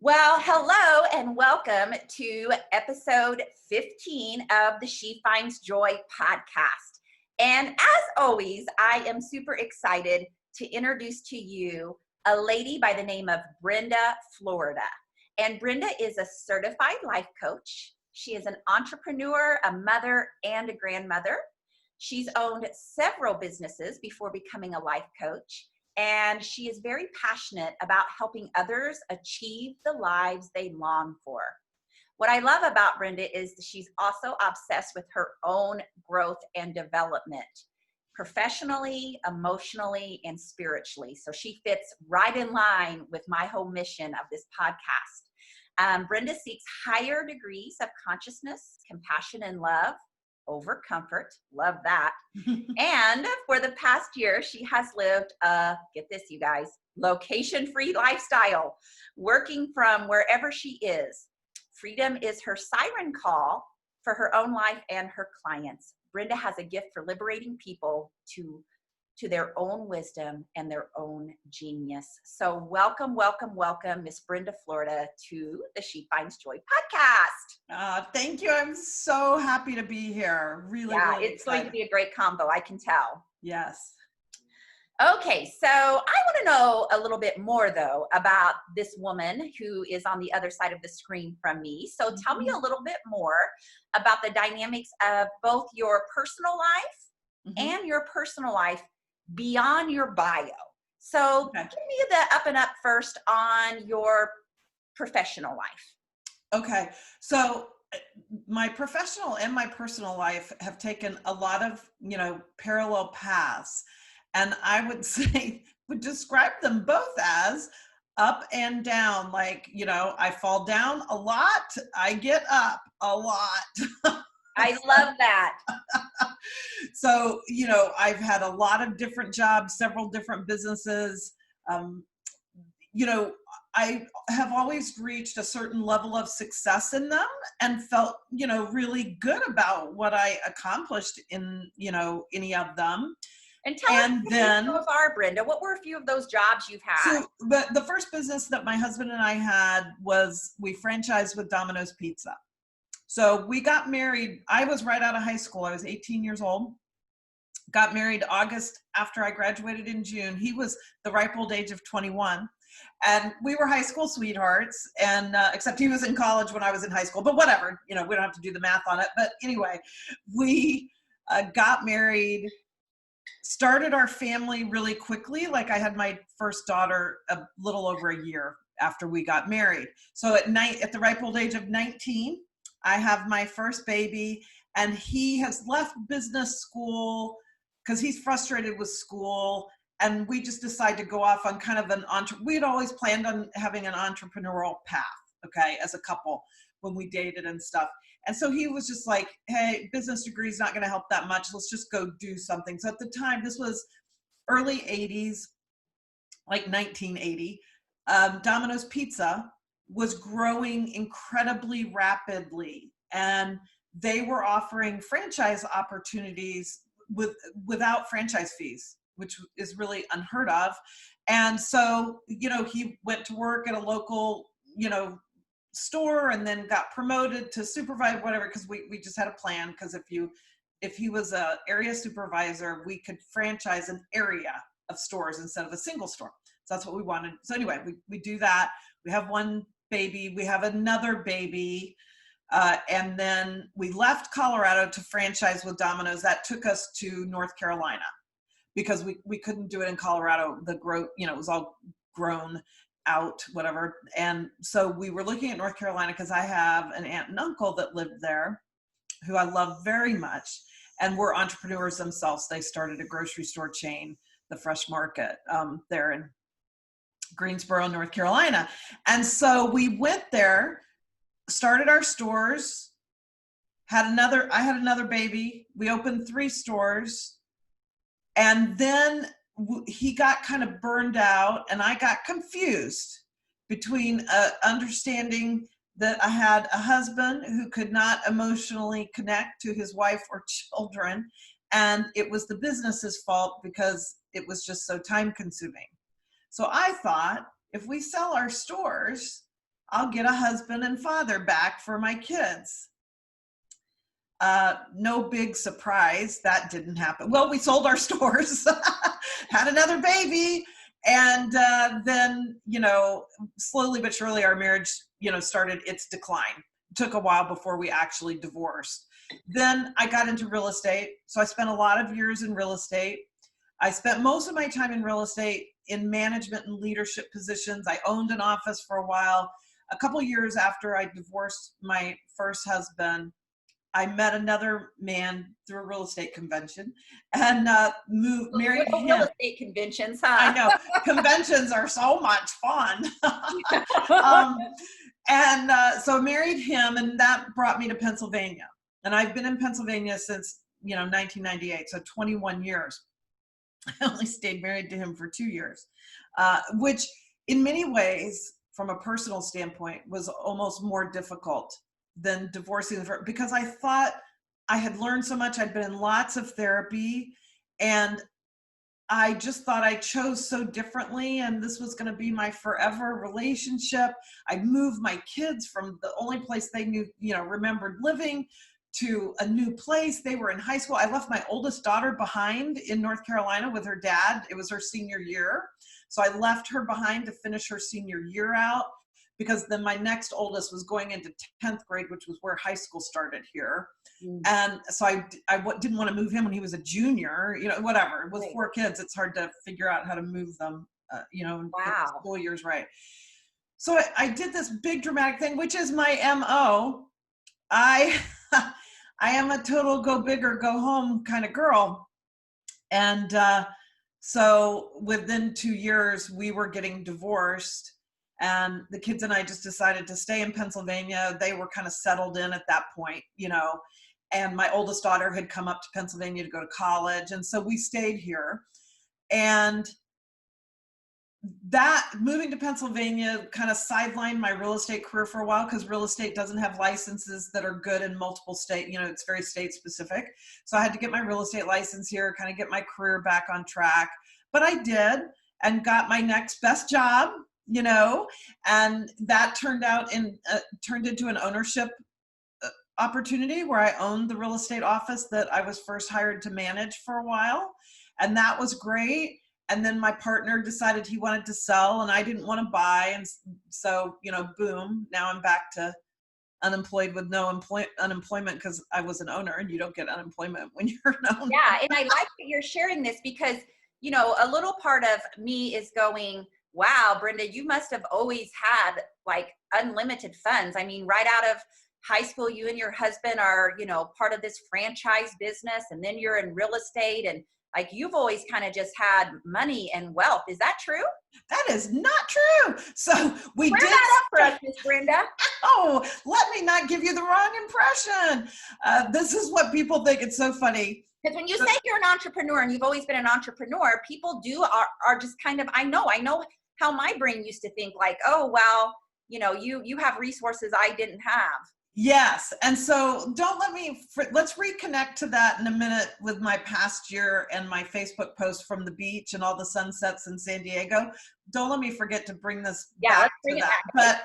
Well, hello and welcome to episode 15 of the She Finds Joy podcast. And as always, I am super excited to introduce to you a lady by the name of Brenda Florida. And Brenda is a certified life coach. She is an entrepreneur, a mother, and a grandmother. She's owned several businesses before becoming a life coach. And she is very passionate about helping others achieve the lives they long for. What I love about Brenda is that she's also obsessed with her own growth and development, professionally, emotionally, and spiritually. So she fits right in line with my whole mission of this podcast. Brenda seeks higher degrees of consciousness, compassion, and love over comfort. Love that. And for the past year, she has lived get this, you guys, location-free lifestyle, working from wherever she is. Freedom is her siren call for her own life and her clients. Brenda has a gift for liberating people to their own wisdom and their own genius. So welcome, Miss Brenda Florida to the She Finds Joy podcast. Thank you. I'm so happy to be here. Really It's excited. going to be a great combo, I can tell. Yes. Okay, so I want to know a little bit more, though, about this woman who is on the other side of the screen from me. So tell me a little bit more about the dynamics of both your personal life and your personal life beyond your bio. So give me the up and up first on your professional life. Okay. So my professional and my personal life have taken a lot of, parallel paths. And I would would describe them both as up and down. Like, I fall down a lot. I get up a lot. I love that. So, I've had a lot of different jobs, several different businesses. I have always reached a certain level of success in them and felt, really good about what I accomplished in, any of them. And tell us what a few of our, Brenda. What were a few of those jobs you've had? So the first business that my husband and I had was we franchised with Domino's Pizza. So we got married. I was right out of high school. I was 18 years old. Got married August after I graduated in June. He was the ripe old age of 21. And we were high school sweethearts, and except he was in college when I was in high school. But whatever, we don't have to do the math on it. But anyway, we got married, started our family really quickly. Like I had my first daughter a little over a year after we got married. So at the ripe old age of 19, I have my first baby, and he has left business school because he's frustrated with school. And we just decided to go off on kind of we had always planned on having an entrepreneurial path, okay, as a couple when we dated and stuff. And so he was just like, hey, business degree is not going to help that much. Let's just go do something. So at the time, this was early 80s, like 1980, Domino's Pizza was growing incredibly rapidly. And they were offering franchise opportunities without franchise fees, which is really unheard of. And so, he went to work at a local, store and then got promoted to supervise, whatever, because we just had a plan. Because if he was a area supervisor, we could franchise an area of stores instead of a single store. So that's what we wanted. So anyway, we do that. We have one baby. We have another baby. And then we left Colorado to franchise with Domino's. That took us to North Carolina because we couldn't do it in Colorado. The growth, it was all grown out, whatever. And so we were looking at North Carolina because I have an aunt and uncle that lived there who I love very much and were entrepreneurs themselves. They started a grocery store chain, the Fresh Market, there in Greensboro, North Carolina. And so we went there, started our stores, I had another baby. We opened 3 stores. And then he got kind of burned out, and I got confused between understanding that I had a husband who could not emotionally connect to his wife or children, and it was the business's fault because it was just so time consuming. So I thought, if we sell our stores, I'll get a husband and father back for my kids. No big surprise, that didn't happen. Well, we sold our stores, had another baby, and then, slowly but surely our marriage, started its decline. It took a while before we actually divorced. Then I got into real estate. So I spent a lot of years in real estate. I spent most of my time in real estate in management and leadership positions. I owned an office for a while. A couple years after I divorced my first husband, I met another man through a real estate convention and married him. Real estate conventions, huh? I know. Conventions are so much fun. So married him, and that brought me to Pennsylvania. And I've been in Pennsylvania since, 1998, so 21 years. I only stayed married to him for 2 years, which in many ways, from a personal standpoint, was almost more difficult than divorcing because I thought I had learned so much. I'd been in lots of therapy, and I just thought I chose so differently, and this was going to be my forever relationship. I moved my kids from the only place they knew, remembered living, to a new place. They were in high school. I left my oldest daughter behind in North Carolina with her dad. It was her senior year. So I left her behind to finish her senior year out, because then my next oldest was going into 10th grade, which was where high school started here. And so I didn't want to move him when he was a junior, whatever. With 4 kids, it's hard to figure out how to move them, and get the school years right. So I did this big dramatic thing, which is my MO. I am a total go big or go home kind of girl. And so within 2 years, we were getting divorced. And the kids and I just decided to stay in Pennsylvania. They were kind of settled in at that point, and my oldest daughter had come up to Pennsylvania to go to college. And so we stayed here. And that moving to Pennsylvania kind of sidelined my real estate career for a while, because real estate doesn't have licenses that are good in multiple states. It's very state specific. So I had to get my real estate license here, kind of get my career back on track. But I did, and got my next best job, and that turned into an ownership opportunity where I owned the real estate office that I was first hired to manage for a while. And that was great. And then my partner decided he wanted to sell, and I didn't want to buy. And so, boom, now I'm back to unemployed with no unemployment, because I was an owner, and you don't get unemployment when you're an owner. Yeah. And I like that you're sharing this, because, a little part of me is going, wow, Brenda, you must have always had like unlimited funds. I mean, right out of high school, you and your husband are, part of this franchise business, and then you're in real estate, and like you've always kind of just had money and wealth. Is that true? That is not true. So we Clear did that up for us, Miss Brenda. Oh, let me not give you the wrong impression. This is what people think. It's so funny. Because when you say you're an entrepreneur, and you've always been an entrepreneur, people are just kind of, I know how my brain used to think, like, oh, well, you have resources I didn't have. Yes. And so let's reconnect to that in a minute with my past year and my Facebook post from the beach and all the sunsets in San Diego. Don't let me forget to bring this back. Let's bring it back.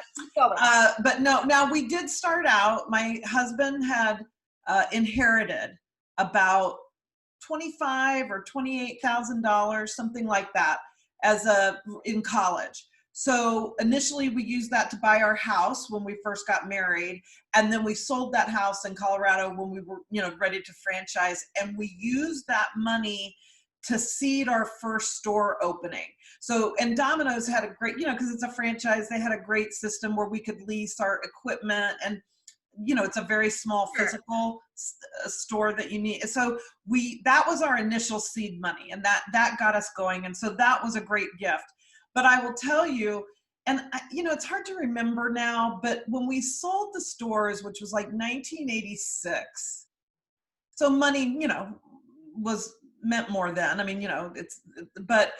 But no, now we did start out, my husband had inherited about $25,000 or $28,000, something like that, in college. So initially we used that to buy our house when we first got married. And then we sold that house in Colorado when we were, ready to franchise. And we used that money to seed our first store opening. So, and Domino's had a great, because it's a franchise, they had a great system where we could lease our equipment, and, it's a very small physical store that you need. So that was our initial seed money, and that got us going. And so that was a great gift. But I will tell you, and it's hard to remember now, but when we sold the stores, which was like 1986, so money, meant more then. I mean, but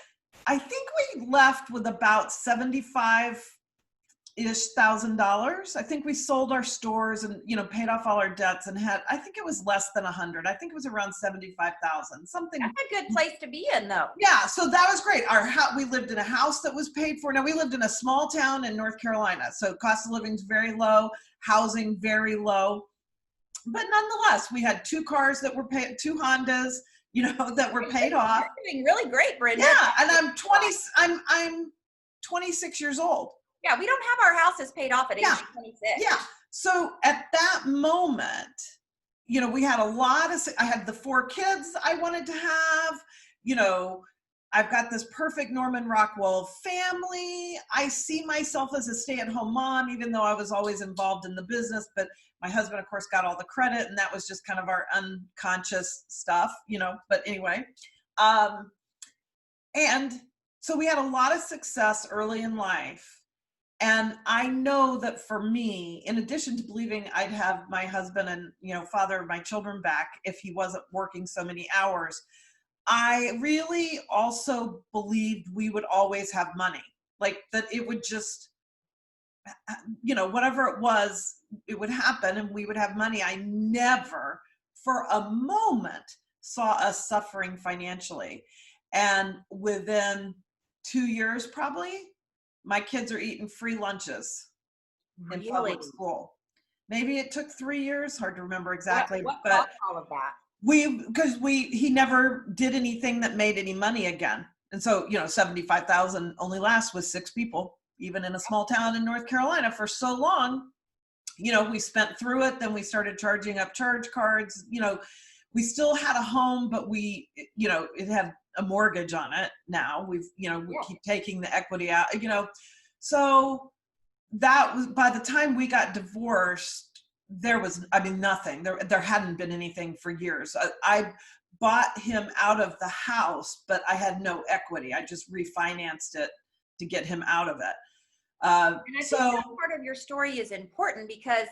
I think we left with about $75,000 $100,000. I think we sold our stores and, paid off all our debts and had, I think it was less than 100. I think it was around 75,000, something. That's a good place to be in, though. Yeah. So that was great. We lived in a house that was paid for. Now we lived in a small town in North Carolina. So cost of living is very low, housing very low, but nonetheless, we had 2 cars that were paid, 2 Hondas, that were paid off. You're doing really great, Brenda. Yeah. And I'm 26 years old. Yeah, we don't have our houses paid off at age 26. Yeah. So at that moment, we had I had the 4 kids I wanted to have, I've got this perfect Norman Rockwell family. I see myself as a stay-at-home mom, even though I was always involved in the business, but my husband, of course, got all the credit, and that was just kind of our unconscious stuff, but anyway. And so we had a lot of success early in life. And I know that for me, in addition to believing I'd have my husband and, father of my children back if he wasn't working so many hours, I really also believed we would always have money, like that it would just, whatever it was, it would happen and we would have money. I never for a moment saw us suffering financially. And within 2 years, probably, my kids are eating free lunches in public school. Maybe it took 3 years, hard to remember exactly. What but caused all of that? He never did anything that made any money again. And so, 75,000 only lasts with 6 people, even in a small town in North Carolina for so long. We spent through it. Then we started charging up charge cards. We still had a home, but it had a mortgage on it. Now we keep taking the equity out, so that was, by the time we got divorced, there was, nothing, there hadn't been anything for years. I bought him out of the house, but I had no equity. I just refinanced it to get him out of it. And I think that part of your story is important, because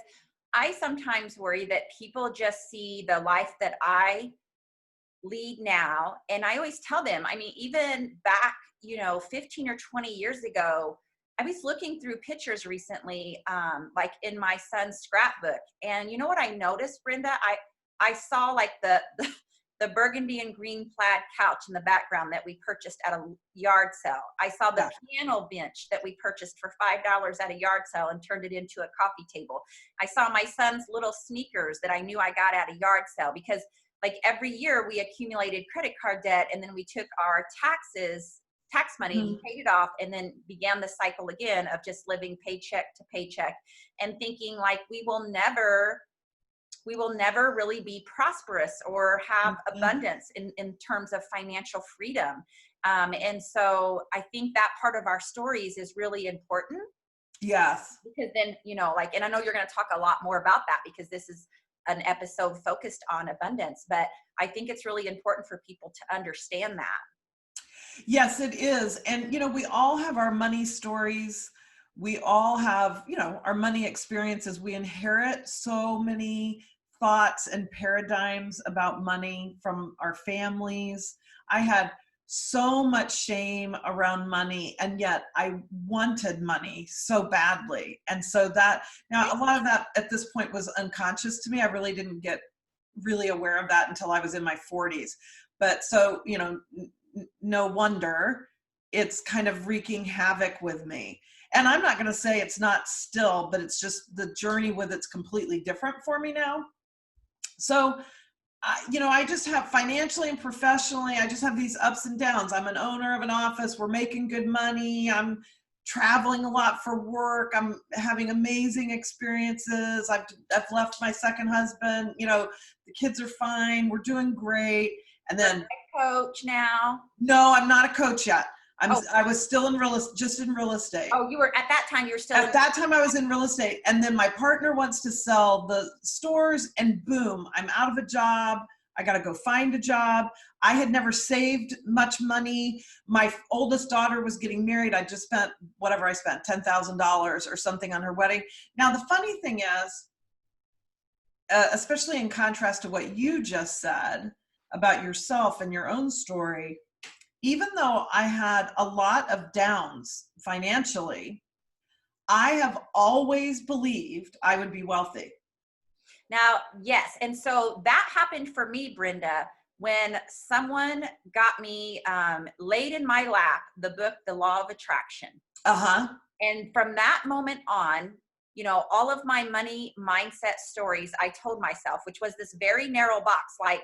I sometimes worry that people just see the life that I lead now. And I always tell them, even back, 15 or 20 years ago, I was looking through pictures recently, like in my son's scrapbook. And you know what I noticed, Brenda? I saw like the burgundy and green plaid couch in the background that we purchased at a yard sale. I saw the piano bench that we purchased for $5 at a yard sale and turned it into a coffee table. I saw my son's little sneakers that I knew I got at a yard sale, because like every year we accumulated credit card debt, and then we took our tax money and paid it off, and then began the cycle again of just living paycheck to paycheck and thinking like we will never really be prosperous or have abundance in terms of financial freedom. And so I think that part of our stories is really important. Yes. Because then, and I know you're going to talk a lot more about that, because this is an episode focused on abundance, but I think it's really important for people to understand that. Yes, it is. And, we all have our money stories. We all have, our money experiences. We inherit so many thoughts and paradigms about money from our families. I had so much shame around money, and yet I wanted money so badly. And so now a lot of that at this point was unconscious to me. I really didn't get really aware of that until I was in my 40s. But so, no wonder it's kind of wreaking havoc with me. And I'm not going to say it's not still, but it's just the journey with it's completely different for me now. So, I just have financially and professionally, I just have these ups and downs. I'm an owner of an office. We're making good money. I'm traveling a lot for work. I'm having amazing experiences. I've left my second husband. The kids are fine. We're doing great. And then coach now? No, I'm not a coach yet. I was still in just in real estate. Oh, you were at that time. You were still at that time. I was in real estate, and then my partner wants to sell the stores, and boom, I'm out of a job. I got to go find a job. I had never saved much money. My oldest daughter was getting married. I just spent whatever I spent, $10,000 or something on her wedding. Now the funny thing is, especially in contrast to what you just said about yourself and your own story, even though I had a lot of downs financially, I have always believed I would be wealthy. Now, yes. And so that happened for me, Brenda, when someone got me laid in my lap the book, The Law of Attraction. Uh-huh. And from that moment on, all of my money mindset stories I told myself, which was this very narrow box, like,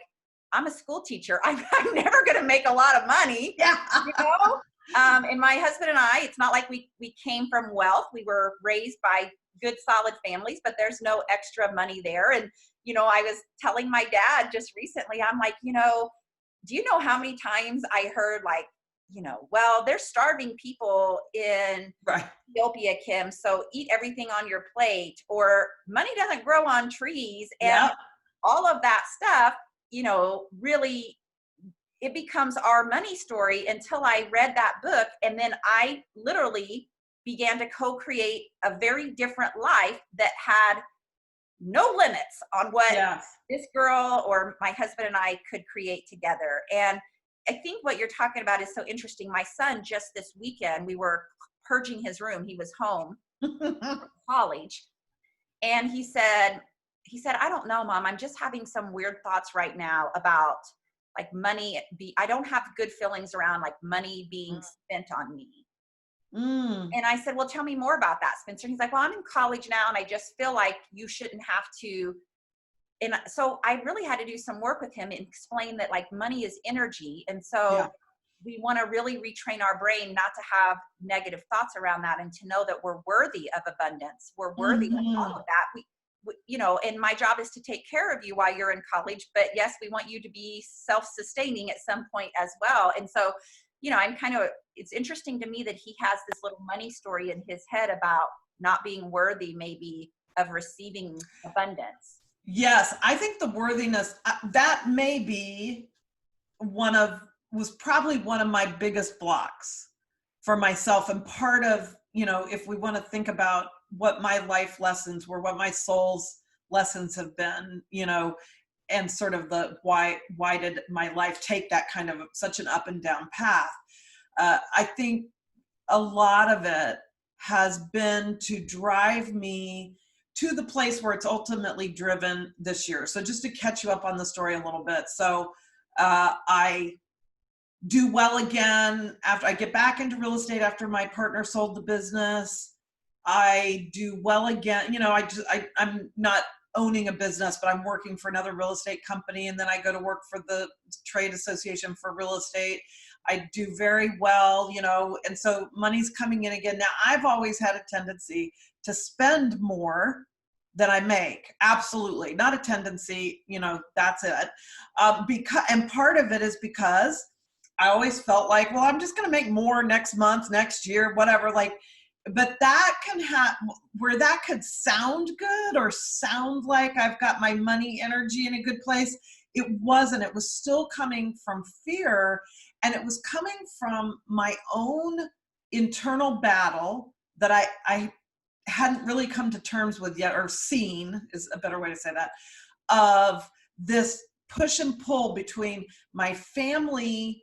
I'm a school teacher. I'm never going to make a lot of money. Yeah. And my husband and I, it's not like we came from wealth. We were raised by good, solid families, but there's no extra money there. And, I was telling my dad just recently, I'm like, do you know how many times I heard like, well, there's starving people in Right. Ethiopia, Kim, so eat everything on your plate, or money doesn't grow on trees. And Yep. all of that stuff, really, it becomes our money story until I read that book. And then I literally began to co-create a very different life that had no limits on what Yes. this girl or my husband and I could create together. And I think what you're talking about is so interesting. My son, just this weekend, we were purging his room. He was home from college. And he said, I don't know, Mom, I'm just having some weird thoughts right now about like money. I don't have good feelings around like money being spent on me. And I said, well, tell me more about that, Spencer. And he's like, well, I'm in college now and I just feel like you shouldn't have to. And so I really had to do some work with him and explain that like money is energy. And so we want to really retrain our brain not to have negative thoughts around that, and to know that we're worthy of abundance. We're worthy of all of that. We, and my job is to take care of you while you're in college, but yes, we want you to be self-sustaining at some point as well. And so, it's interesting to me that he has this little money story in his head about not being worthy maybe of receiving abundance. Yes, I think the worthiness, that may be was probably one of my biggest blocks for myself. And part of, if we want to think about what my life lessons were, what my soul's lessons have been, and sort of the why did my life take that kind of such an up and down path? I think a lot of it has been to drive me to the place where it's ultimately driven this year. So just to catch you up on the story a little bit. So I do well again after I get back into real estate after my partner sold the business. I do well again. I'm not owning a business, but I'm working for another real estate company. And then I go to work for the Trade Association for Real Estate. I do very well, and so money's coming in again. Now, I've always had a tendency to spend more than I make. Absolutely. Not a tendency, that's it. And part of it is because I always felt like, well, I'm just going to make more next month, next year, whatever. But that can where that could sound good or sound like I've got my money energy in a good place. It wasn't. It was still coming from fear, and it was coming from my own internal battle that I hadn't really come to terms with yet, or seen is a better way to say that, of this push and pull between my family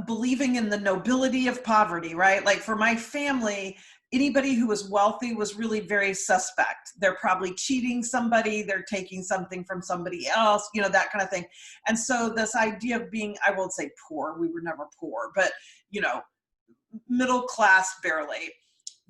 believing in the nobility of poverty, right? Like for my family, anybody who was wealthy was really very suspect. They're probably cheating somebody, they're taking something from somebody else, that kind of thing. And so this idea of being, I won't say poor, we were never poor, but, middle class barely.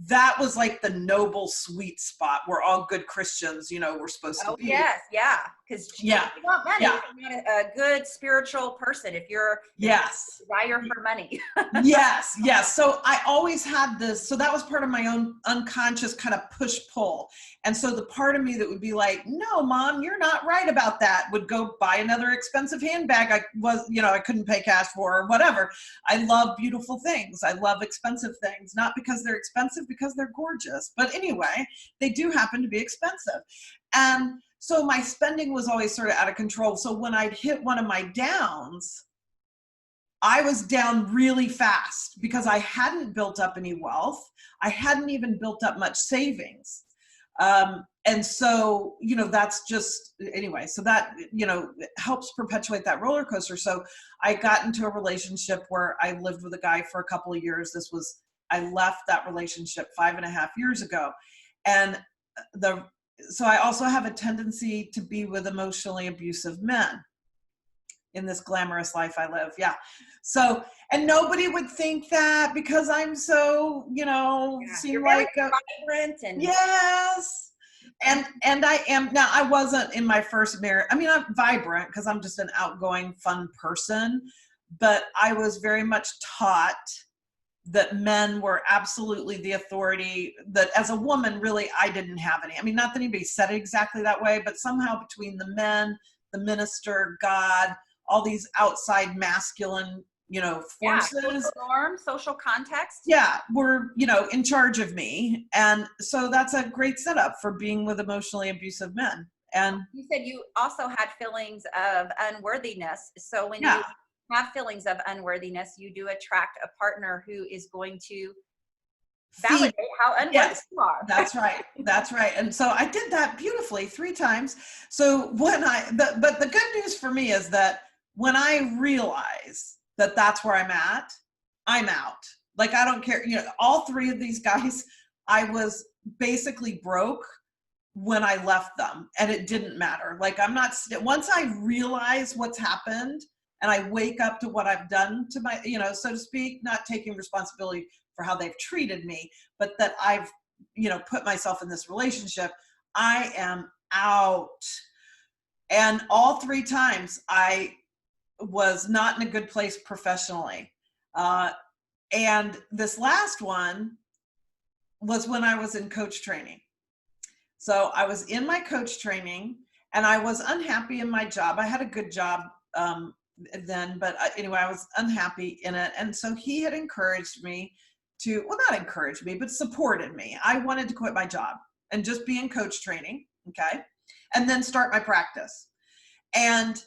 That was like the noble sweet spot where all good Christians, we're supposed to be. Yes, yeah. Because if you want money, you're not a good spiritual person. If you're a desire for money. Yes. So I always had this. So that was part of my own unconscious kind of push-pull. And so the part of me that would be like, no, Mom, you're not right about that, would go buy another expensive handbag I couldn't pay cash for or whatever. I love beautiful things. I love expensive things, not because they're expensive, because they're gorgeous. But anyway, they do happen to be expensive. And so my spending was always sort of out of control. So when I'd hit one of my downs, I was down really fast because I hadn't built up any wealth. I hadn't even built up much savings. And so, that's just, anyway, so that, helps perpetuate that roller coaster. So I got into a relationship where I lived with a guy for a couple of years. This was I left that relationship 5.5 years ago. And so I also have a tendency to be with emotionally abusive men in this glamorous life I live. Yeah. So, and nobody would think that because I'm so, seem You're very like vibrant and yes. And I am now. I wasn't in my first marriage. I mean, I'm vibrant because I'm just an outgoing, fun person. But I was very much taught that men were absolutely the authority, that as a woman, really, I didn't have any. I mean, not that anybody said it exactly that way, but somehow between the men, the minister, God, all these outside masculine, forces. social norm, social context. Yeah, were, in charge of me. And so that's a great setup for being with emotionally abusive men. And You said you also had feelings of unworthiness. So when yeah, you have feelings of unworthiness, you do attract a partner who is going to validate how unworthy yes, you are. that's right. That's right. And so I did that beautifully 3 times. So when but the good news for me is that when I realize that that's where I'm out. Like, I don't care, all 3 of these guys, I was basically broke when I left them, and it didn't matter. Like, once I realize what's happened and I wake up to what I've done to my, so to speak, not taking responsibility for how they've treated me, but that I've, put myself in this relationship, I am out. And all 3 times I was not in a good place professionally. And this last one was when I was in coach training. So I was in my coach training and I was unhappy in my job. I had a good job then, but anyway, I was unhappy in it. And so he had encouraged me not encouraged me, but supported me. I wanted to quit my job and just be in coach training. Okay. And then start my practice. And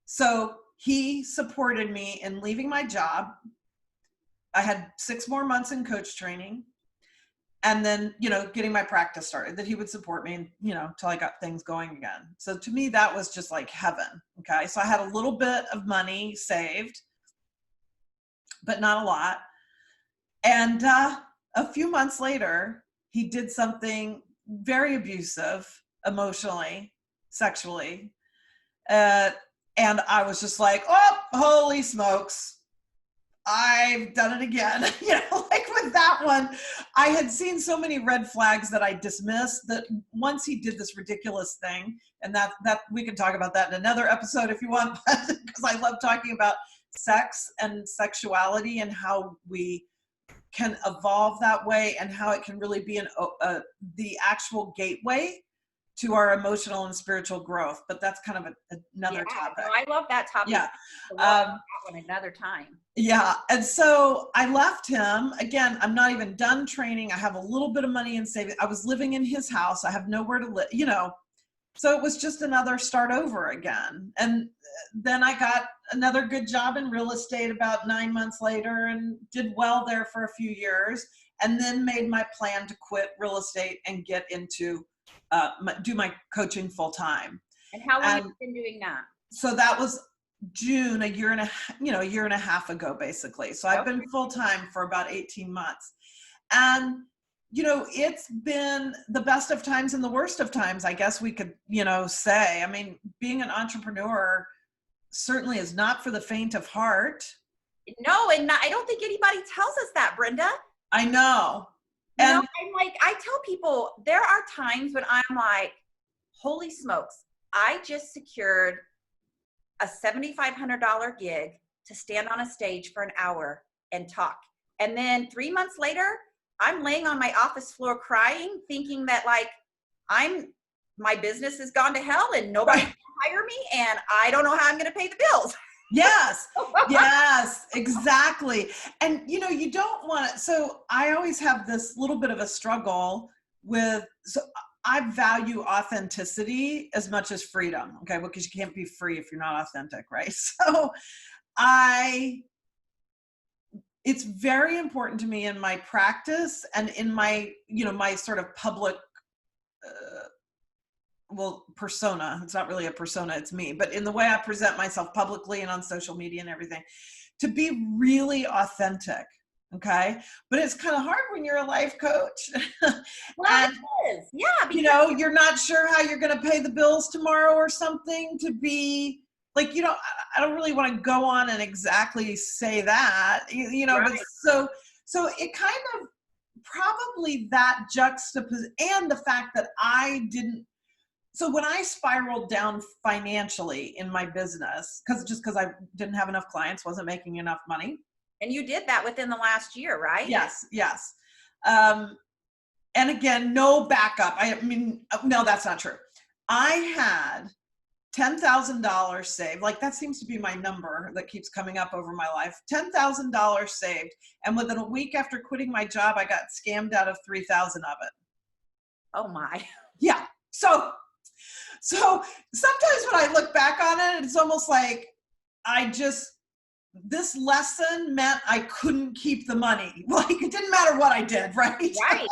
so he supported me in leaving my job. I had 6 more months in coach training. And then, getting my practice started, that he would support me, till I got things going again. So to me, that was just like heaven. Okay. So I had a little bit of money saved, but not a lot. And a few months later, he did something very abusive, emotionally, sexually. And I was just like, oh, holy smokes. I've done it again. Like with that one, I had seen so many red flags that I dismissed, that once he did this ridiculous thing, and that we can talk about that in another episode if you want, because I love talking about sex and sexuality and how we can evolve that way and how it can really be the actual gateway to our emotional and spiritual growth. But that's kind of another topic. No, I love that topic. Yeah. That one another time. Yeah. And so I left him. Again, I'm not even done training. I have a little bit of money in savings. I was living in his house. I have nowhere to live, so it was just another start over again. And then I got another good job in real estate about 9 months later and did well there for a few years, and then made my plan to quit real estate and get into do my coaching full time. And how long have you been doing that? So that was June, a year and a half ago, basically. So I've been full time for about 18 months. And, it's been the best of times and the worst of times, I guess we could, say. I mean, being an entrepreneur certainly is not for the faint of heart. No, and I don't think anybody tells us that, Brenda. I know. I'm like, I tell people there are times when I'm like, holy smokes, I just secured a $7,500 gig to stand on a stage for an hour and talk. And then 3 months later, I'm laying on my office floor crying, thinking that like my business has gone to hell and nobody can hire me and I don't know how I'm going to pay the bills. Yes. Yes, exactly. And, you don't want to, so I always have this little bit of a struggle so I value authenticity as much as freedom. Okay. Because you can't be free if you're not authentic. Right. So it's very important to me in my practice and in my, my sort of public, persona. It's not really a persona, it's me, but in the way I present myself publicly and on social media and everything, to be really authentic. Okay. But it's kind of hard when you're a life coach. Well, And, it is. Yeah, because you're not sure how you're going to pay the bills tomorrow or something, to be like, I don't really want to go on and exactly say that, but right. so it kind of, probably that juxtaposition, and the fact that so when I spiraled down financially in my business, because I didn't have enough clients, wasn't making enough money. And you did that within the last year, right? Yes, yes. Um, and again, no backup. I mean, no, that's not true. I had $10,000 saved. Like, that seems to be my number that keeps coming up over my life. $10,000 saved. And within a week after quitting my job, I got scammed out of 3,000 of it. Oh my. Yeah. So sometimes when I look back on it, it's almost like this lesson meant I couldn't keep the money. Like, it didn't matter what I did, right? Right.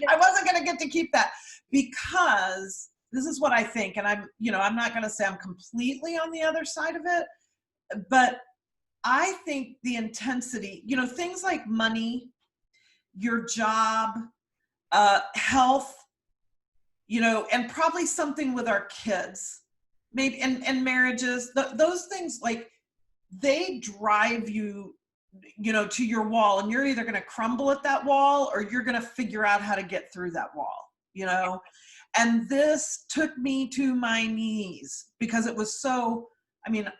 I wasn't going to get to keep that, because this is what I think. And I'm not going to say I'm completely on the other side of it, but I think the intensity, things like money, your job, health, and probably something with our kids, maybe, and marriages, those things, like, they drive you, to your wall, and you're either going to crumble at that wall, or you're going to figure out how to get through that wall, and this took me to my knees, because it was so, I mean,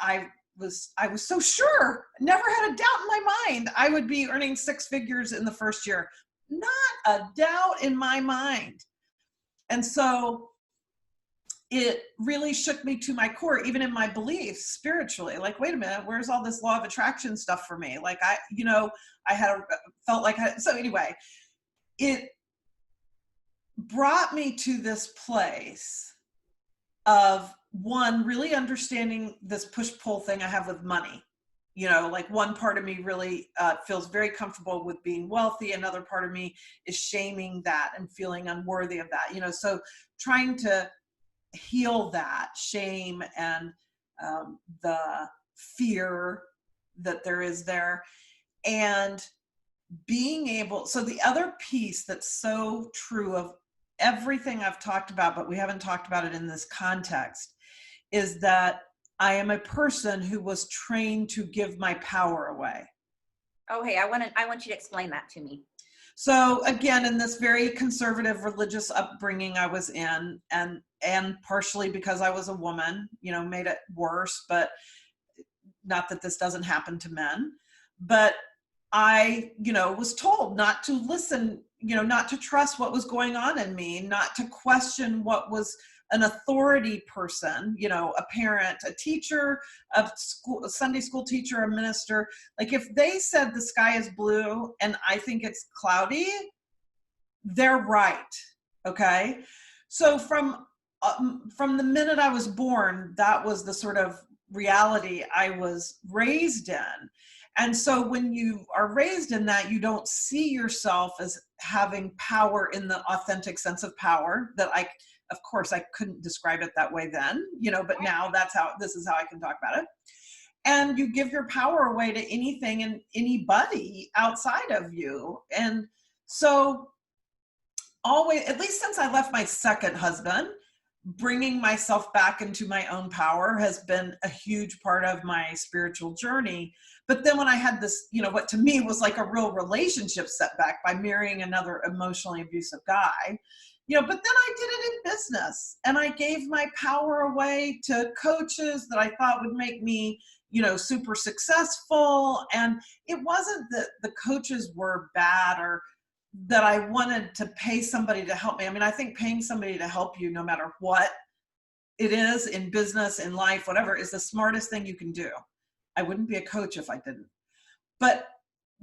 I was so sure, never had a doubt in my mind I would be earning six figures in the first year. Not a doubt in my mind. And so it really shook me to my core, even in my beliefs spiritually. Like, wait a minute, where's all this law of attraction stuff for me? Like, felt like, so anyway, it brought me to this place of, one, really understanding this push-pull thing I have with money. Like, one part of me really feels very comfortable with being wealthy. Another part of me is shaming that and feeling unworthy of that. So trying to heal that shame and the fear that there is there, and being able, so the other piece that's so true of everything I've talked about, but we haven't talked about it in this context, is that I am a person who was trained to give my power away. Oh, hey, I want you to explain that to me. So again, in this very conservative religious upbringing I was in, and partially because I was a woman, made it worse, but not that this doesn't happen to men, but I, was told not to listen, not to trust what was going on in me, not to question what was an authority person, a parent, a teacher, a Sunday school teacher, a minister. Like, if they said the sky is blue and I think it's cloudy, they're right. Okay. So from the minute I was born, that was the sort of reality I was raised in. And so when you are raised in that, you don't see yourself as having power in the authentic sense of power that of course, I couldn't describe it that way then, but now this is how I can talk about it. And you give your power away to anything and anybody outside of you. And so always, at least since I left my second husband, bringing myself back into my own power has been a huge part of my spiritual journey. But then when I had this, what to me was like a real relationship setback by marrying another emotionally abusive guy, but then I did it in business, and I gave my power away to coaches that I thought would make me, super successful. And it wasn't that the coaches were bad or that I wanted to pay somebody to help me. I mean, I think paying somebody to help you, no matter what it is, in business, in life, whatever, is the smartest thing you can do. I wouldn't be a coach if I didn't. But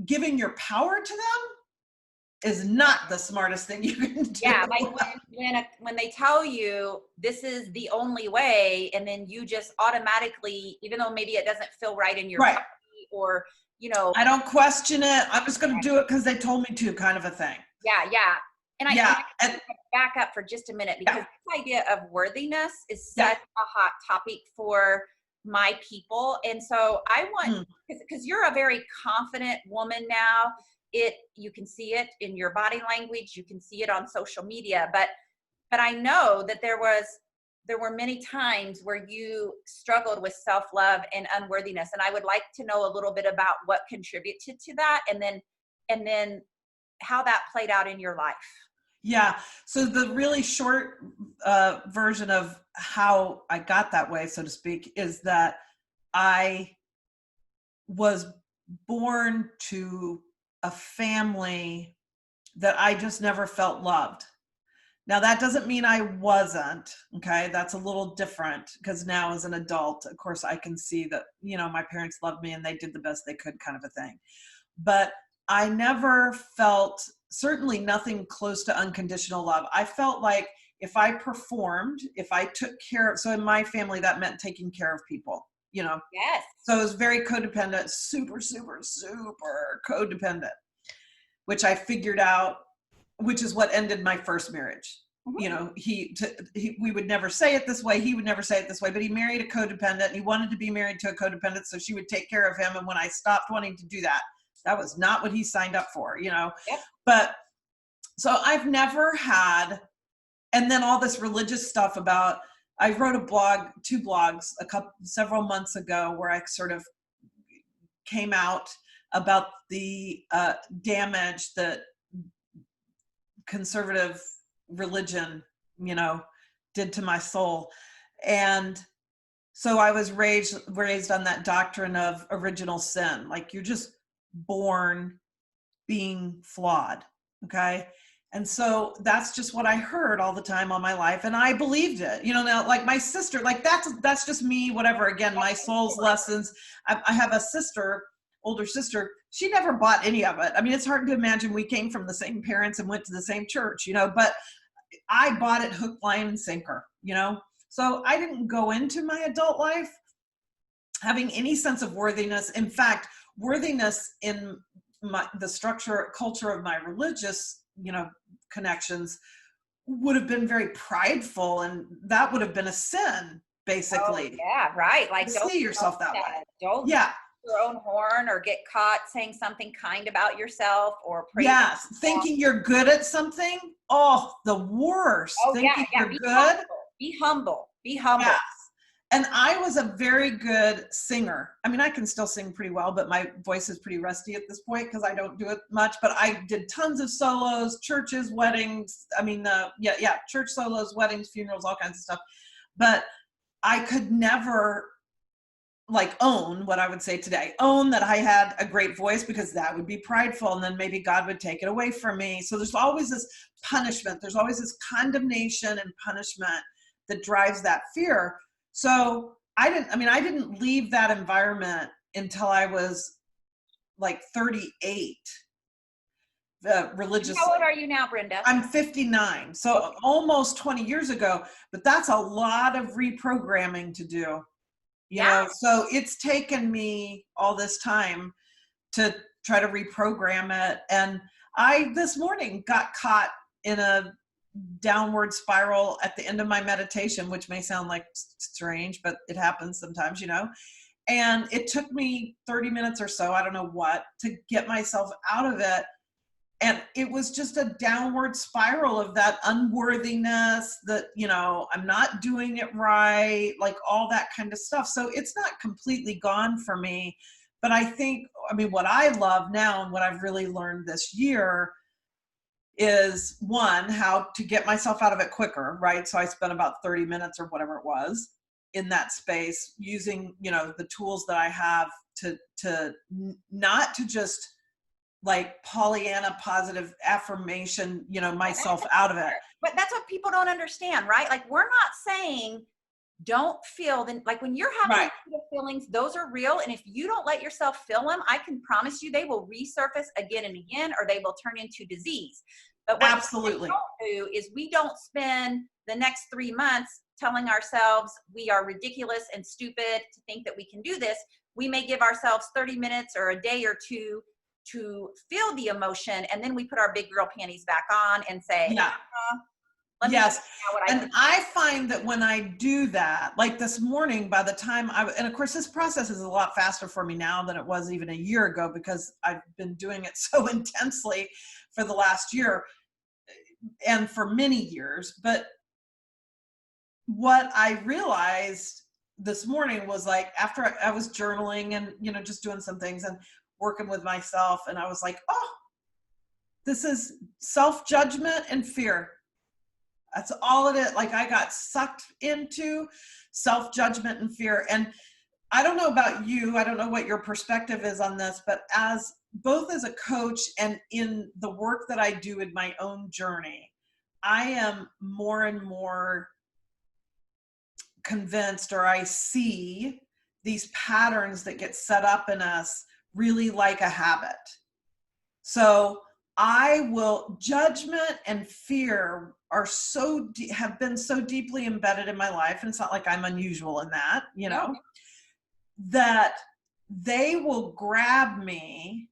giving your power to them is not the smartest thing you can do. Yeah, like when they tell you this is the only way, and then you just automatically, even though maybe it doesn't feel right in your right. body, or I don't question it. I'm just going to do it because they told me to, kind of a thing. Yeah. And I back up for just a minute, because this idea of worthiness is such a hot topic for my people. And so I want, Mm. because you're a very confident woman now, you can see it in your body language, you can see it on social media, but I know that there were many times where you struggled with self-love and unworthiness. And I would like to know a little bit about what contributed to that, and then how that played out in your life. Yeah. So the really short version of how I got that way, so to speak, is that I was born to a family that I just never felt loved. Now, that doesn't mean I wasn't, okay? That's a little different, because now as an adult, of course, I can see that, my parents loved me and they did the best they could, kind of a thing. But I never felt, certainly nothing close to unconditional love. I felt like if I performed, if I took care of, so in my family, that meant taking care of people, Yes. So it was very codependent, super, super, super codependent, which I figured out, which is what ended my first marriage. Mm-hmm. We would never say it this way. He would never say it this way, but he married a codependent. And he wanted to be married to a codependent, so she would take care of him. And when I stopped wanting to do that, that was not what he signed up for, Yep. But so I've never had, and then all this religious stuff about, I wrote a blog, 2 blogs several months ago, where I sort of came out about the damage that conservative religion, did to my soul. And so I was raised on that doctrine of original sin. Like, you're just born being flawed. Okay. And so that's just what I heard all the time all my life. And I believed it, now, like my sister, like that's just me, whatever. Again, my soul's lessons. I have a sister, older sister. She never bought any of it. I mean, it's hard to imagine we came from the same parents and went to the same church, but I bought it hook, line, and sinker, So I didn't go into my adult life having any sense of worthiness. In fact, worthiness in the culture of my religious, connections would have been very prideful, and that would have been a sin, basically. Oh, yeah, right. Like, to see yourself that way. Don't Yeah. your own horn or get caught saying something kind about yourself or praising Yes, thinking you're good at something. Oh, the worst. Oh, thinking yeah. you're Be good. humble. Be humble. Be humble. Yes. And I was a very good singer. I mean, I can still sing pretty well, but my voice is pretty rusty at this point because I don't do it much. But I did tons of solos, churches, weddings. I mean, church solos, weddings, funerals, all kinds of stuff. But I could never own what I would say today, own that I had a great voice, because that would be prideful. And then maybe God would take it away from me. So there's always this punishment. There's always this condemnation and punishment that drives that fear. So I didn't leave that environment until I was like 38, religiously. How old are you now, Brenda? I'm 59. So almost 20 years ago, but that's a lot of reprogramming to do. So it's taken me all this time to try to reprogram it. And I, this morning, got caught in a downward spiral at the end of my meditation, which may sound like strange, but it happens sometimes, and it took me 30 minutes or so, I don't know what, to get myself out of it. And it was just a downward spiral of that unworthiness, that, I'm not doing it right, like all that kind of stuff. So it's not completely gone for me. But I think, what I love now and what I've really learned this year is, one, how to get myself out of it quicker, right? So I spent about 30 minutes or whatever it was in that space using, the tools that I have to not to just like Pollyanna positive affirmation, myself out of it. But that's what people don't understand, right? Like, we're not saying don't feel like when you're having Right. negative feelings, those are real. And if you don't let yourself feel them, I can promise you they will resurface again and again, or they will turn into disease. But what Absolutely. we don't do is we don't spend the next 3 months telling ourselves we are ridiculous and stupid to think that we can do this. We may give ourselves 30 minutes or a day or two to feel the emotion, and then we put our big girl panties back on and say, Let me Yes. now what I And can. I find that when I do that, like this morning, by the time and of course this process is a lot faster for me now than it was even a year ago, because I've been doing it so intensely for the last year and for many years. But what I realized this morning was, like, after I was journaling and, just doing some things and working with myself, and I was like, oh, this is self-judgment and fear. That's all it is. Like, I got sucked into self-judgment and fear. And I don't know about you, I don't know what your perspective is on this, but both as a coach and in the work that I do in my own journey, I am more and more convinced, or I see these patterns that get set up in us really like a habit. So judgment and fear have been so deeply embedded in my life, and it's not like I'm unusual in that, No. that they will grab me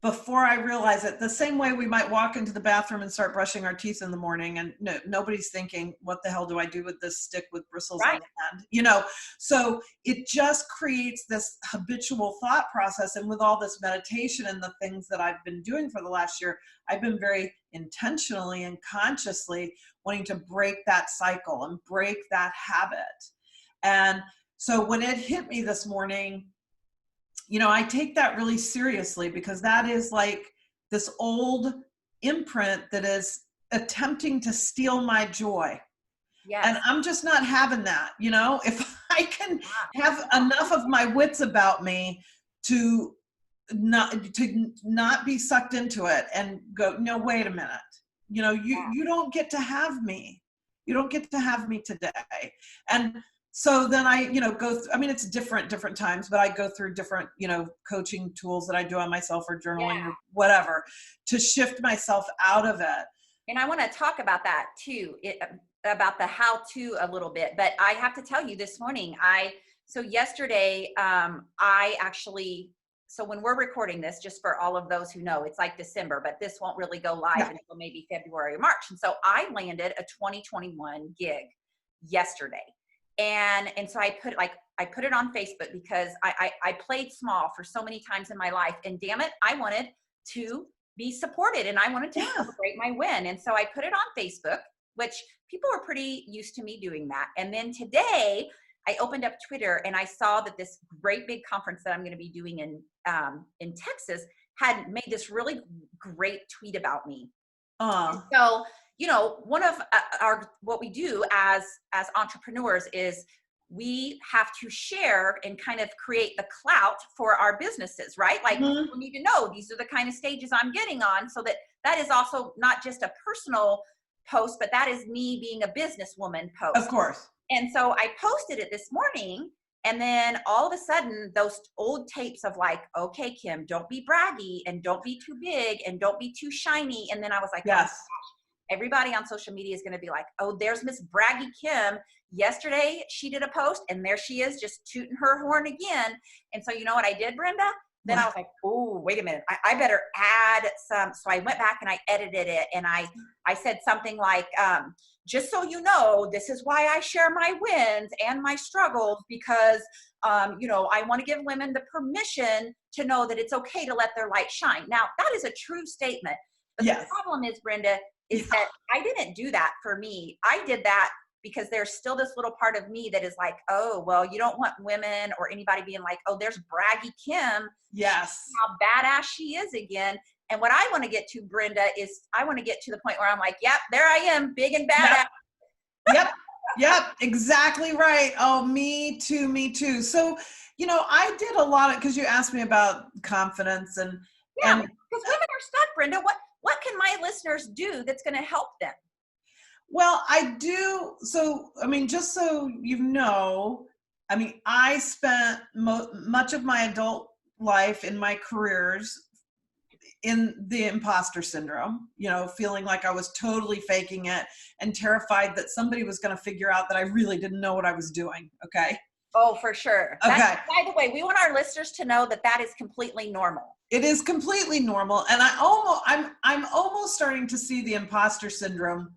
before I realize it. The same way we might walk into the bathroom and start brushing our teeth in the morning, and nobody's thinking, what the hell do I do with this stick with bristles on the end? So it just creates this habitual thought process. And with all this meditation and the things that I've been doing for the last year, I've been very intentionally and consciously wanting to break that cycle and break that habit. And so when it hit me this morning, I take that really seriously, because that is like this old imprint that is attempting to steal my joy. Yes. And I'm just not having that. If I can have enough of my wits about me to not be sucked into it and go, no, wait a minute. You don't get to have me. You don't get to have me today. And so then I, it's different times, but I go through different, coaching tools that I do on myself, or journaling or whatever, to shift myself out of it. And I want to talk about that too, about the how-to a little bit. But I have to tell you, this morning, yesterday, so when we're recording this, just for all of those who know, it's like December, but this won't really go live until maybe February or March. And so I landed a 2021 gig yesterday. And so I put it on Facebook, because I played small for so many times in my life, and damn it, I wanted to be supported, and I wanted to celebrate my win. And so I put it on Facebook, which people were pretty used to me doing that. And then today I opened up Twitter, and I saw that this great big conference that I'm going to be doing in Texas had made this really great tweet about me. So, one of what we do as entrepreneurs is we have to share and kind of create the clout for our businesses, right? Like, people need to know these are the kind of stages I'm getting on, so that is also not just a personal post, but that is me being a businesswoman post. Of course. And so I posted it this morning, and then all of a sudden those old tapes of like, okay, Kim, don't be braggy, and don't be too big, and don't be too shiny. And then I was like, yes. Oh, everybody on social media is going to be like, oh, there's Miss Braggy Kim. Yesterday she did a post, and there she is, just tooting her horn again. And so you know what I did, Brenda? Then I was like, oh, wait a minute. I better add some. So I went back and I edited it, and I said something like, just so you know, this is why I share my wins and my struggles, because, I want to give women the permission to know that it's okay to let their light shine. Now, that is a true statement. But the problem is, Brenda, is that I didn't do that for me. I did that because there's still this little part of me that is like, oh, well, you don't want women or anybody being like, oh, there's braggy Kim. Yes. How badass she is again. And what I want to get to, Brenda, is I want to get to the point where I'm like, yep, there I am, big and badass. Yep, exactly right. Oh, me too. So, I did a lot of, because you asked me about confidence and because women are stuck, Brenda. What can my listeners do that's going to help them? Well, I do. So, just so you know, I spent much of my adult life in my careers in the imposter syndrome, feeling like I was totally faking it and terrified that somebody was going to figure out that I really didn't know what I was doing. Okay. Oh, for sure. Okay. By the way, we want our listeners to know that is completely normal. It is completely normal. And I'm almost starting to see the imposter syndrome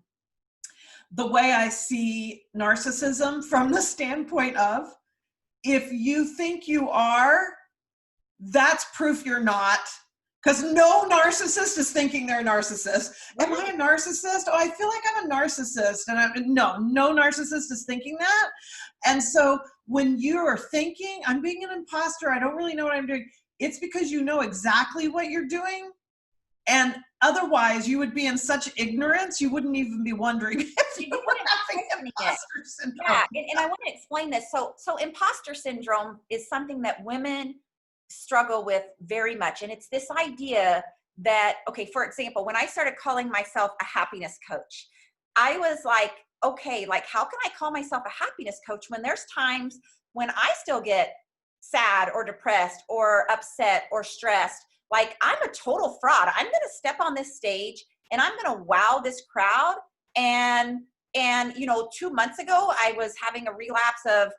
the way I see narcissism from the standpoint of, if you think you are, that's proof you're not. Because no narcissist is thinking they're a narcissist. Am I a narcissist? Oh, I feel like I'm a narcissist. And no narcissist is thinking that. And so when you are thinking, I'm being an imposter, I don't really know what I'm doing, it's because you know exactly what you're doing. And otherwise, you would be in such ignorance, you wouldn't even be wondering if you were having imposter syndrome. Yeah, and I want to explain this. So imposter syndrome is something that women struggle with very much. And it's this idea that, okay, for example, when I started calling myself a happiness coach, I was like, okay, like, how can I call myself a happiness coach when there's times when I still get sad or depressed or upset or stressed? Like, I'm a total fraud. I'm going to step on this stage and I'm going to wow this crowd. And 2 months ago, I was having a relapse of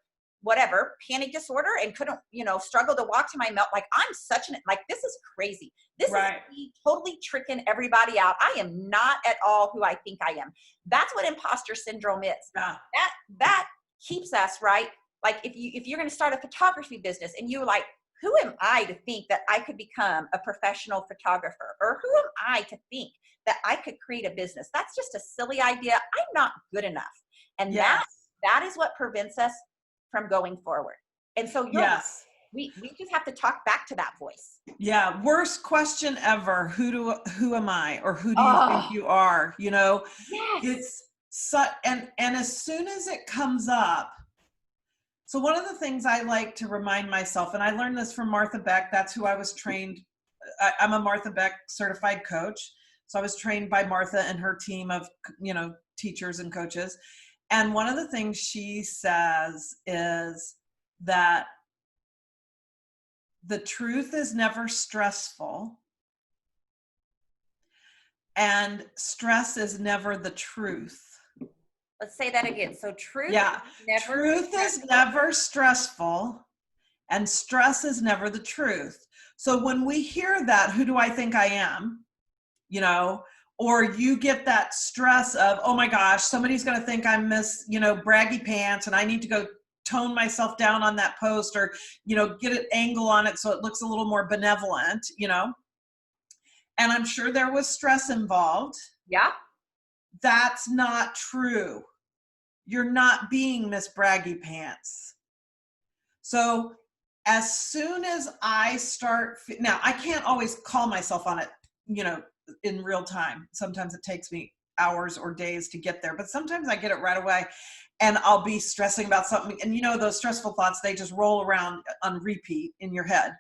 whatever, panic disorder, and couldn't, struggle to walk to my melt. Like, I'm this is crazy. This is me totally tricking everybody out. I am not at all who I think I am. That's what imposter syndrome is. Yeah. That keeps us, right? Like, if you're going to start a photography business and you're like, who am I to think that I could become a professional photographer? Or who am I to think that I could create a business? That's just a silly idea. I'm not good enough. And that is what prevents us from going forward. And so we just have to talk back to that voice. Yeah. Worst question ever. Who am I? Or who do you think you are? Yes. It's and as soon as it comes up, so one of the things I like to remind myself, and I learned this from Martha Beck, that's who I was trained. I'm a Martha Beck certified coach. So I was trained by Martha and her team of, teachers and coaches. And one of the things she says is that the truth is never stressful, and stress is never the truth. Let's say that again. So truth is never stressful, and stress is never the truth. So when we hear that, who do I think I am? Or you get that stress of, oh my gosh, somebody's going to think I'm Miss, braggy pants, and I need to go tone myself down on that post, or, get an angle on it so it looks a little more benevolent, And I'm sure there was stress involved. Yeah. That's not true. You're not being Miss Braggy Pants. So as soon as I start, now I can't always call myself on it, in real time. Sometimes it takes me hours or days to get there, but sometimes I get it right away, and I'll be stressing about something. And those stressful thoughts, they just roll around on repeat in your head,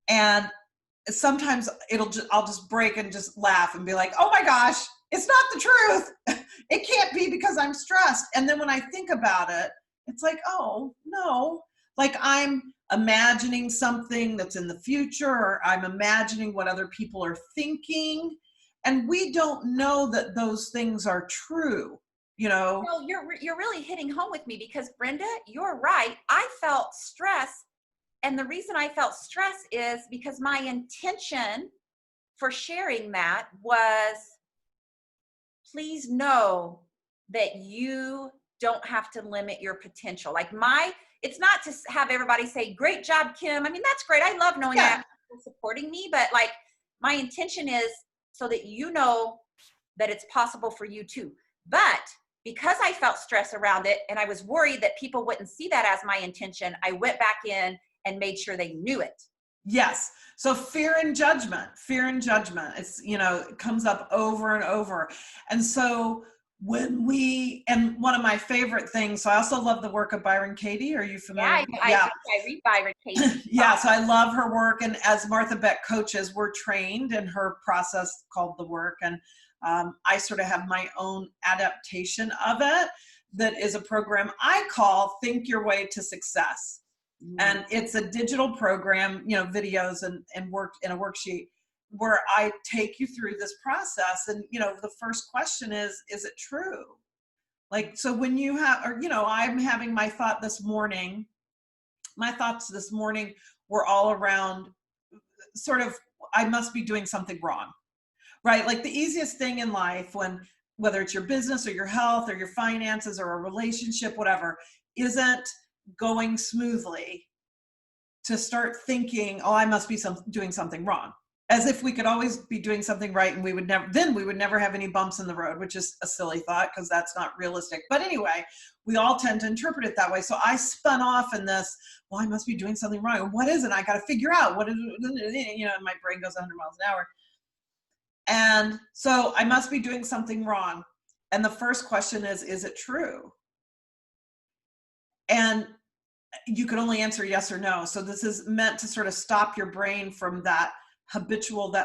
and sometimes I'll just break and just laugh and be like, oh my gosh, it's not the truth. It can't be, because I'm stressed. And then when I think about it, it's like, oh no, like I'm imagining something that's in the future, or I'm imagining what other people are thinking. And we don't know that those things are true, No, you're really hitting home with me, because Brenda, you're right. I felt stress. And the reason I felt stress is because my intention for sharing that was, please know that you don't have to limit your potential. Like, it's not to have everybody say, great job, Kim. I mean, that's great. I love knowing that people supporting me, but like, my intention is so that you know that it's possible for you too. But because I felt stress around it, and I was worried that people wouldn't see that as my intention, I went back in and made sure they knew it. Yes. So fear and judgment, it's, it comes up over and over. And so and one of my favorite things, so I also love the work of Byron Katie. Are you familiar? Yeah, I read Byron Katie. Yeah. So I love her work. And as Martha Beck coaches, we're trained in her process called The Work. And I sort of have my own adaptation of it. That is a program I call Think Your Way to Success. And it's a digital program, videos and work in a worksheet, where I take you through this process. And, the first question is it true? Like, so when you have, or, I'm having my thoughts this morning were all around sort of, I must be doing something wrong, right? Like the easiest thing in life when whether it's your business or your health or your finances or a relationship, whatever, isn't going smoothly, to start thinking, oh, I must be doing something wrong. As if we could always be doing something right and we would never have any bumps in the road, which is a silly thought because that's not realistic. But anyway, we all tend to interpret it that way. So I spun off in this, well, I must be doing something wrong. What is it? I got to figure out what is it, you know, and my brain goes 100 miles an hour. And so I must be doing something wrong. And the first question is it true? And you can only answer yes or no. So this is meant to sort of stop your brain from that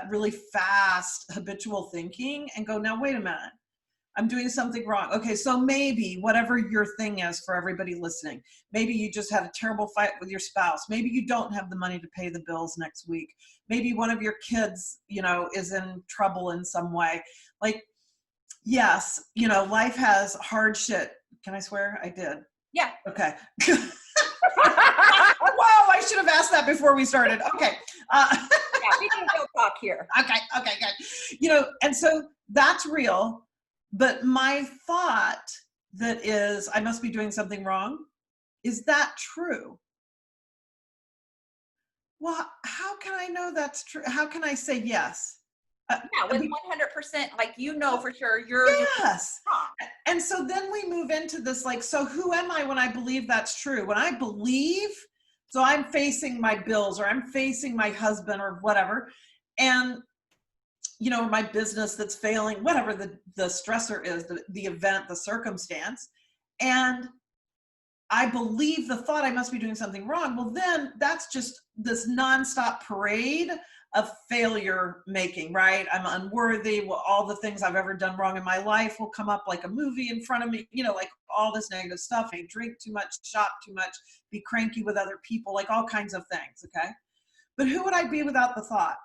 really fast habitual thinking and go, now, wait a minute, I'm doing something wrong. Okay, so maybe whatever your thing is for everybody listening, maybe you just had a terrible fight with your spouse. Maybe you don't have the money to pay the bills next week. Maybe one of your kids, you know, is in trouble in some way. Like, yes, you know, life has hard shit. Can I swear? I did. Yeah. Okay. Wow, I should have asked that before we started. Okay. Yeah, we can go talk here. Okay, good. You know, and so that's real. But my thought that is, I must be doing something wrong, is that true? Well, how can I know that's true? How can I say yes? Yeah, with 100%, like, you know, for sure you're yes. Wrong. And so then we move into this, like, so who am I when I believe that's true? When I believe, so I'm facing my bills or I'm facing my husband or whatever, and, you know, my business that's failing, whatever the stressor is, the event, the circumstance, and I believe the thought I must be doing something wrong. Well, then that's just this nonstop parade of failure making, right? I'm unworthy. Well, all the things I've ever done wrong in my life will come up like a movie in front of me, you know, like all this negative stuff. I drink too much, shop too much, be cranky with other people, like all kinds of things, okay? But who would I be without the thought?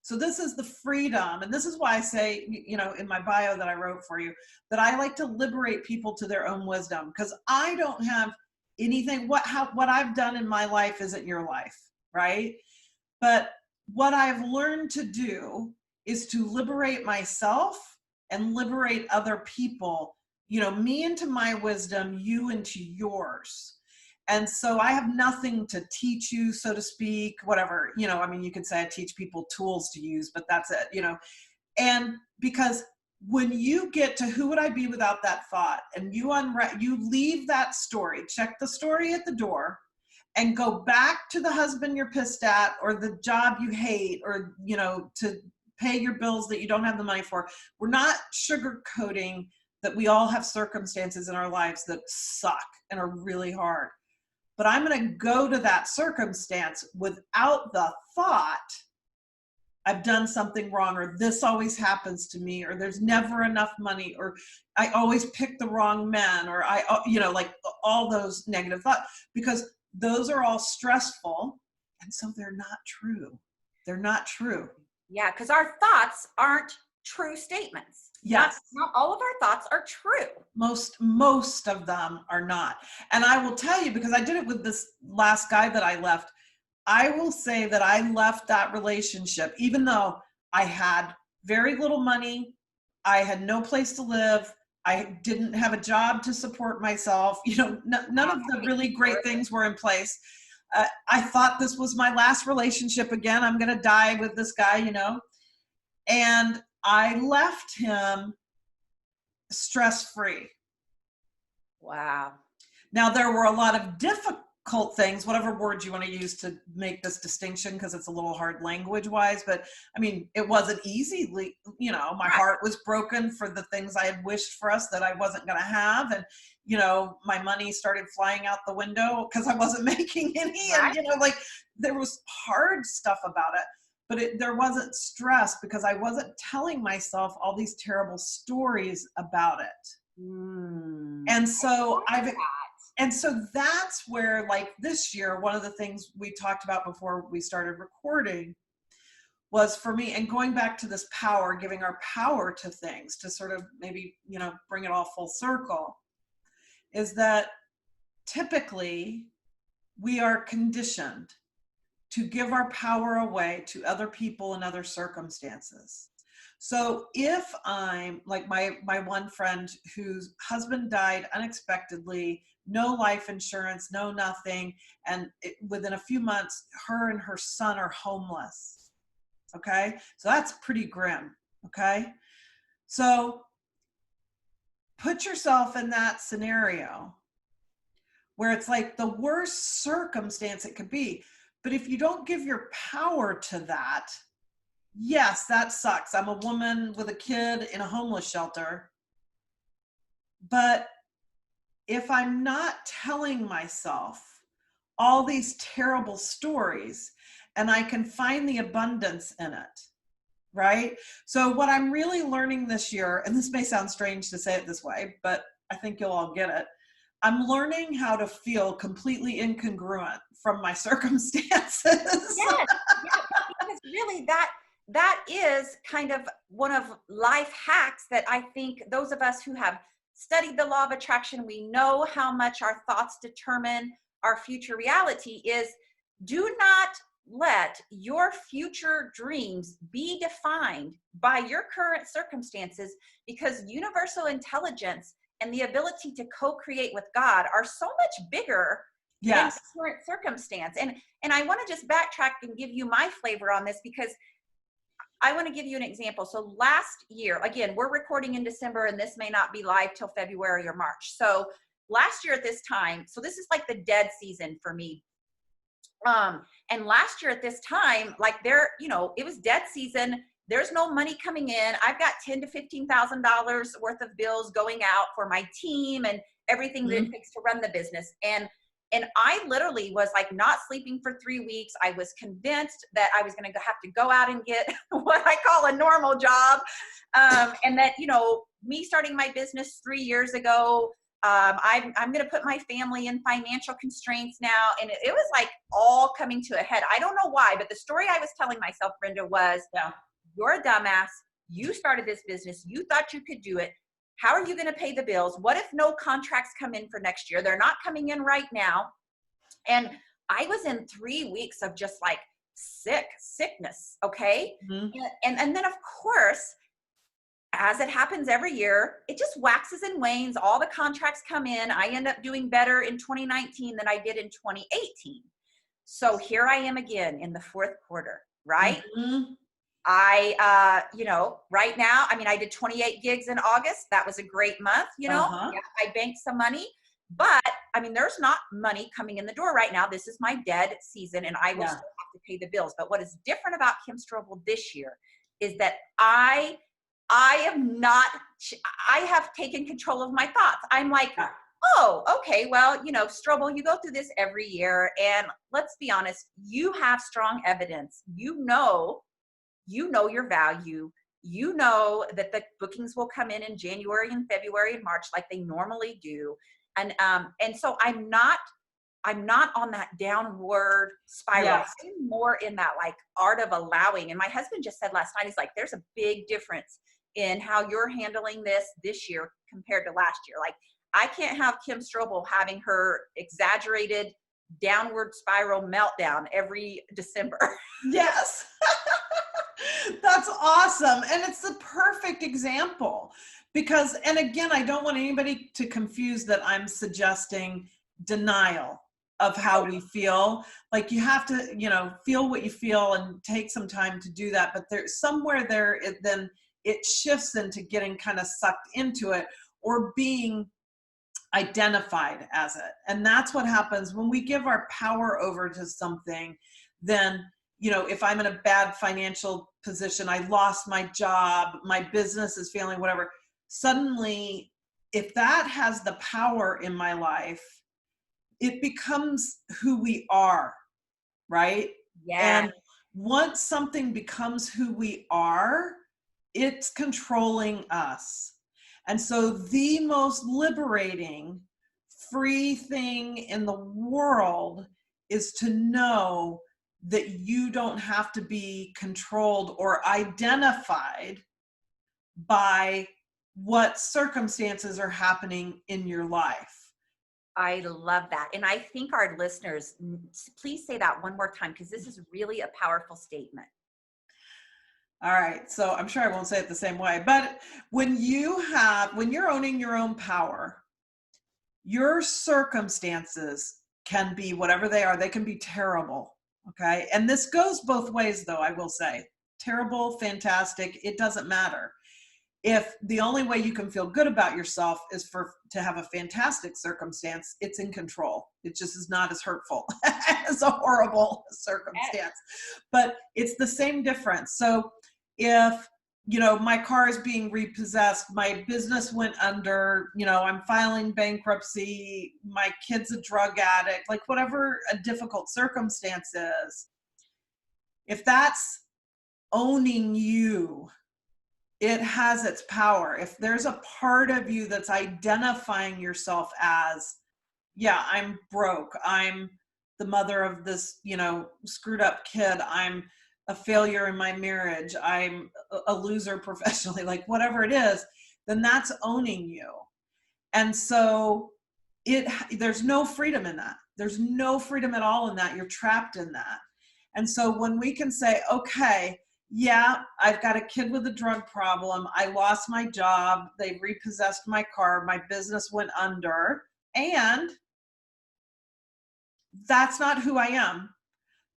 So this is the freedom. And this is why I say, you know, in my bio that I wrote for you, that I like to liberate people to their own wisdom, because I don't have anything, what I've done in my life isn't your life, right? But what I've learned to do is to liberate myself and liberate other people, you know, me into my wisdom, you into yours. And so I have nothing to teach you, so to speak, whatever, you know, I mean, you could say I teach people tools to use, but that's it, you know. And because when you get to who would I be without that thought, and you leave that story, check the story at the door, and go back to the husband you're pissed at, or the job you hate, or, you know, to pay your bills that you don't have the money for. We're not sugarcoating that we all have circumstances in our lives that suck and are really hard. But I'm going to go to that circumstance without the thought, I've done something wrong, or this always happens to me, or there's never enough money, or I always pick the wrong men, or you know, like all those negative thoughts, because those are all stressful. And so they're not true. They're not true. Yeah, because our thoughts aren't true statements. Yes. Not all of our thoughts are true. Most of them are not. And I will tell you, because I did it with this last guy that I left, I will say that I left that relationship, even though I had very little money, I had no place to live, I didn't have a job to support myself, you know, none of the really great things were in place. I thought this was my last relationship again. I'm going to die with this guy, you know, and I left him stress-free. Wow. Now, there were a lot of difficult things, whatever word you want to use to make this distinction, because it's a little hard language-wise, but I mean, it wasn't easy, you know, my heart was broken for the things I had wished for us that I wasn't going to have, and, you know, my money started flying out the window because I wasn't making any, and, you know, like, there was hard stuff about it, but there wasn't stress because I wasn't telling myself all these terrible stories about it. And so And so that's where, like, this year, one of the things we talked about before we started recording was, for me, and going back to this power, giving our power to things to sort of maybe, you know, bring it all full circle, is that typically we are conditioned to give our power away to other people and other circumstances. So if I'm like my one friend whose husband died unexpectedly, no life insurance, no nothing, and within a few months, her and her son are homeless. Okay, so that's pretty grim. Okay, so put yourself in that scenario where it's like the worst circumstance it could be. But if you don't give your power to that, yes, that sucks. I'm a woman with a kid in a homeless shelter. But if I'm not telling myself all these terrible stories and I can find the abundance in it, right? So, what I'm really learning this year, and this may sound strange to say it this way, but I think you'll all get it. I'm learning how to feel completely incongruent from my circumstances. Yes, yes, because really that is kind of one of life hacks that I think those of us who have studied the law of attraction, we know how much our thoughts determine our future reality is do not let your future dreams be defined by your current circumstances because universal intelligence and the ability to co-create with God are so much bigger than the Yes. current circumstance. And I want to just backtrack and give you my flavor on this because I want to give you an example. So last year, again, we're recording in December and this may not be live till February or March. So last year at this time, so this is like the dead season for me. And last year at this time, like it was dead season. There's no money coming in. I've got $10,000 to $15,000 worth of bills going out for my team and everything that it takes to run the business. And I literally was like not sleeping for 3 weeks. I was convinced that I was going to have to go out and get what I call a normal job. And that, me starting my business 3 years ago, I'm going to put my family in financial constraints now. And it was like all coming to a head. I don't know why, but the story I was telling myself, Brenda, was, you're a dumbass. You started this business. You thought you could do it. How are you going to pay the bills? What if no contracts come in for next year? They're not coming in right now. And I was in 3 weeks of just like sickness. Okay. And then of course, as it happens every year, it just waxes and wanes. All the contracts come in. I end up doing better in 2019 than I did in 2018. So here I am again in the fourth quarter, right? Right now, I mean, I did 28 gigs in August. That was a great month, Yeah, I banked some money, but I mean, there's not money coming in the door right now. This is my dead season and I will still have to pay the bills. But what is different about Kim Strobel this year is that I have taken control of my thoughts. I'm like, oh, okay, well, Strobel, you go through this every year. And let's be honest, you have strong evidence. You know your value. You know that the bookings will come in January and February and March like they normally do. And so I'm not on that downward spiral. Yes. I'm more in that like art of allowing. And my husband just said last night, he's like, there's a big difference in how you're handling this year compared to last year. Like I can't have Kim Strobel having her exaggerated downward spiral meltdown every December. Yes. That's awesome. And it's the perfect example because, and again, I don't want anybody to confuse that I'm suggesting denial of how we feel. Like you have to, feel what you feel and take some time to do that. But there's somewhere there, then it shifts into getting kind of sucked into it or being identified as it. And that's what happens when we give our power over to something. Then if I'm in a bad financial position, I lost my job, my business is failing, whatever, suddenly, if that has the power in my life, it becomes who we are, right? Yeah. And once something becomes who we are, it's controlling us. And so the most liberating, free thing in the world is to know that you don't have to be controlled or identified by what circumstances are happening in your life. I love that. And I think our listeners, please say that one more time, because this is really a powerful statement. All right. So I'm sure I won't say it the same way, but when you're owning your own power, your circumstances can be whatever they are. They can be terrible. Okay. And this goes both ways though, I will say. Terrible, fantastic, it doesn't matter. If the only way you can feel good about yourself is to have a fantastic circumstance, it's in control. It just is not as hurtful as a horrible circumstance. But it's the same difference. So if, my car is being repossessed, my business went under, I'm filing bankruptcy, my kid's a drug addict, like whatever a difficult circumstance is, if that's owning you, it has its power. If there's a part of you that's identifying yourself as, yeah, I'm broke, I'm the mother of this, screwed up kid, I'm a failure in my marriage, I'm a loser professionally, like whatever it is, then that's owning you. And so there's no freedom in that. There's no freedom at all in that. You're trapped in that. And so when we can say, okay, yeah, I've got a kid with a drug problem, I lost my job, they repossessed my car, my business went under, and that's not who I am.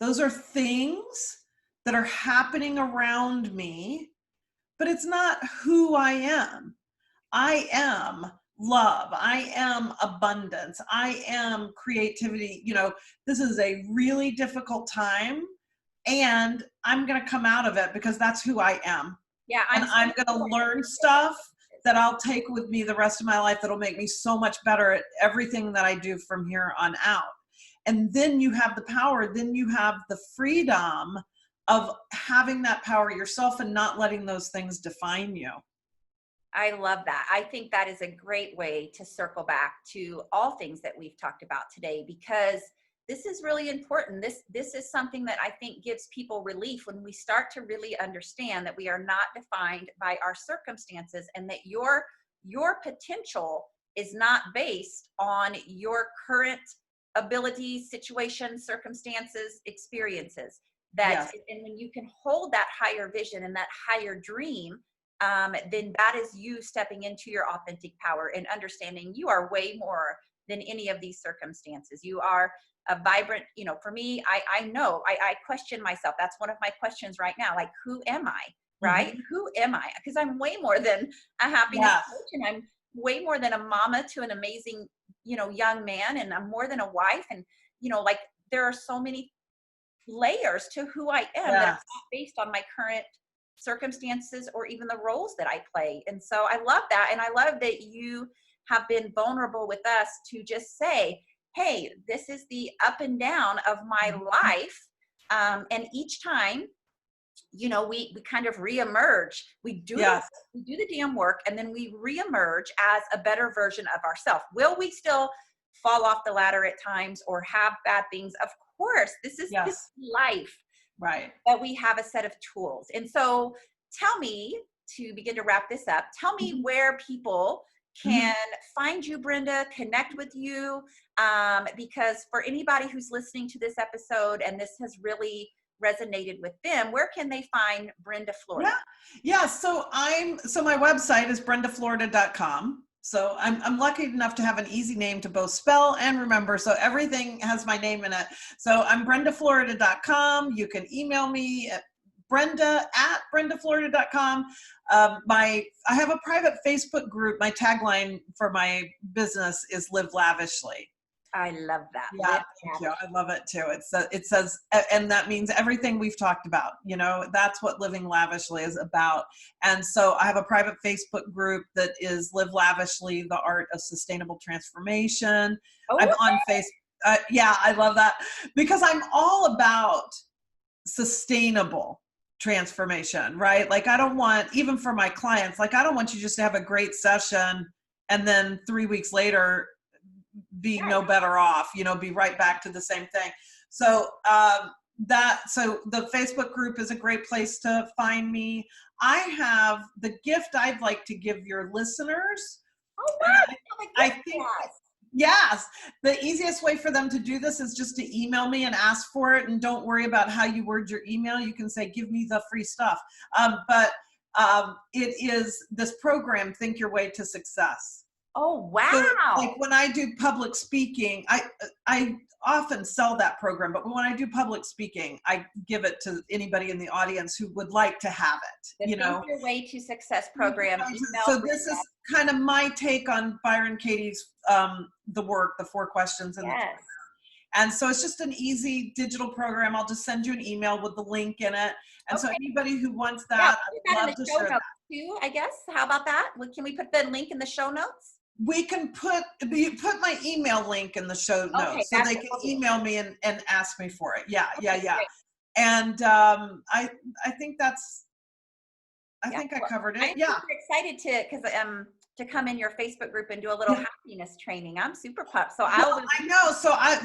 Those are things that are happening around me, but it's not who I am. I am love. I am abundance. I am creativity. This is a really difficult time, and I'm going to come out of it because that's who I am. Yeah. I'm going to learn stuff that I'll take with me the rest of my life that'll make me so much better at everything that I do from here on out. And then you have the power, then you have the freedom of having that power yourself and not letting those things define you. I love that. I think that is a great way to circle back to all things that we've talked about today, because this is really important. This is something that I think gives people relief when we start to really understand that we are not defined by our circumstances, and that your potential is not based on your current abilities, situations, circumstances, experiences. Yes. And when you can hold that higher vision and that higher dream, then that is you stepping into your authentic power and understanding you are way more than any of these circumstances. You are a vibrant, for me, I know, I question myself. That's one of my questions right now. Like, who am I? Right? Mm-hmm. Who am I? Because I'm way more than a happiness coach, and I'm way more than a mama to an amazing, young man, and I'm more than a wife. And, like, there are so many layers to who I am that are not based on my current circumstances or even the roles that I play. And so I love that. And I love that you have been vulnerable with us to just say, hey, this is the up and down of my life. And each time, we kind of reemerge. We do the damn work, and then we reemerge as a better version of ourselves. Will we still fall off the ladder at times or have bad things? Of course, this is life. Right. But we have a set of tools. And so tell me, to begin to wrap this up, tell me where people can find you, Brenda, connect with you, because for anybody who's listening to this episode and this has really resonated with them, where can they find Brenda Florida? Yeah. So my website is brendaflorida.com. So I'm lucky enough to have an easy name to both spell and remember. So everything has my name in it. So I'm brendaflorida.com. You can email me at brenda@brendaflorida.com. I have a private Facebook group. My tagline for my business is Live Lavishly. I love that. Yeah, thank you. I love it too. It says, and that means everything we've talked about, that's what living lavishly is about. And so I have a private Facebook group that is Live Lavishly, the Art of Sustainable Transformation. I'm on Facebook. I love that, because I'm all about sustainable transformation, right? Like, I don't want, even for my clients, like, I don't want you just to have a great session and then 3 weeks later be no better off, be right back to the same thing. So so the Facebook group is a great place to find me. I have the gift I'd like to give your listeners. Oh, wow. I think Yes. The easiest way for them to do this is just to email me and ask for it. And don't worry about how you word your email. You can say, give me the free stuff. But it is this program, Think Your Way to Success. Oh, wow. So, like when I do public speaking, I often sell that program, but when I do public speaking, I give it to anybody in the audience who would like to have it. The Think Your Way to Success program. So this is kind of my take on Byron Katie's the work, the 4 questions in the program. And so it's just an easy digital program. I'll just send you an email with the link in it. And so anybody who wants that, I'd love to share that too, I guess. How about that? Can we put the link in the show notes? We can put my email link in the show notes, so they can email me and ask me for it. Yeah. Great. And I think I think I covered it. I'm super excited to come in your Facebook group and do a little happiness training. I'm super pumped. So I know.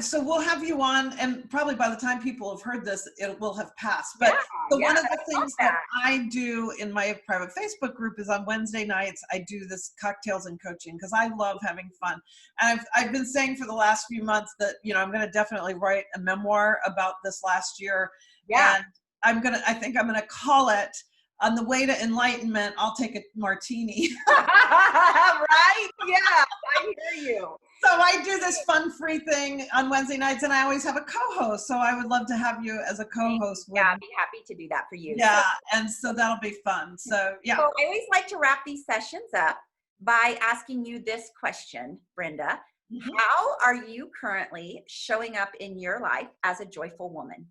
So we'll have you on, and probably by the time people have heard this, it will have passed. But one of the things that I do in my private Facebook group is on Wednesday nights, I do this cocktails and coaching because I love having fun. And I've been saying for the last few months that, I'm going to definitely write a memoir about this last year. Yeah. And I think I'm going to call it, On the Way to Enlightenment, I'll Take a Martini. Right? Yeah, I hear you. So I do this fun free thing on Wednesday nights, and I always have a co-host. So I would love to have you as a co-host. Yeah, I'd be happy to do that for you. Yeah, and so that'll be fun. So yeah. So I always like to wrap these sessions up by asking you this question, Brenda. Mm-hmm. How are you currently showing up in your life as a joyful woman?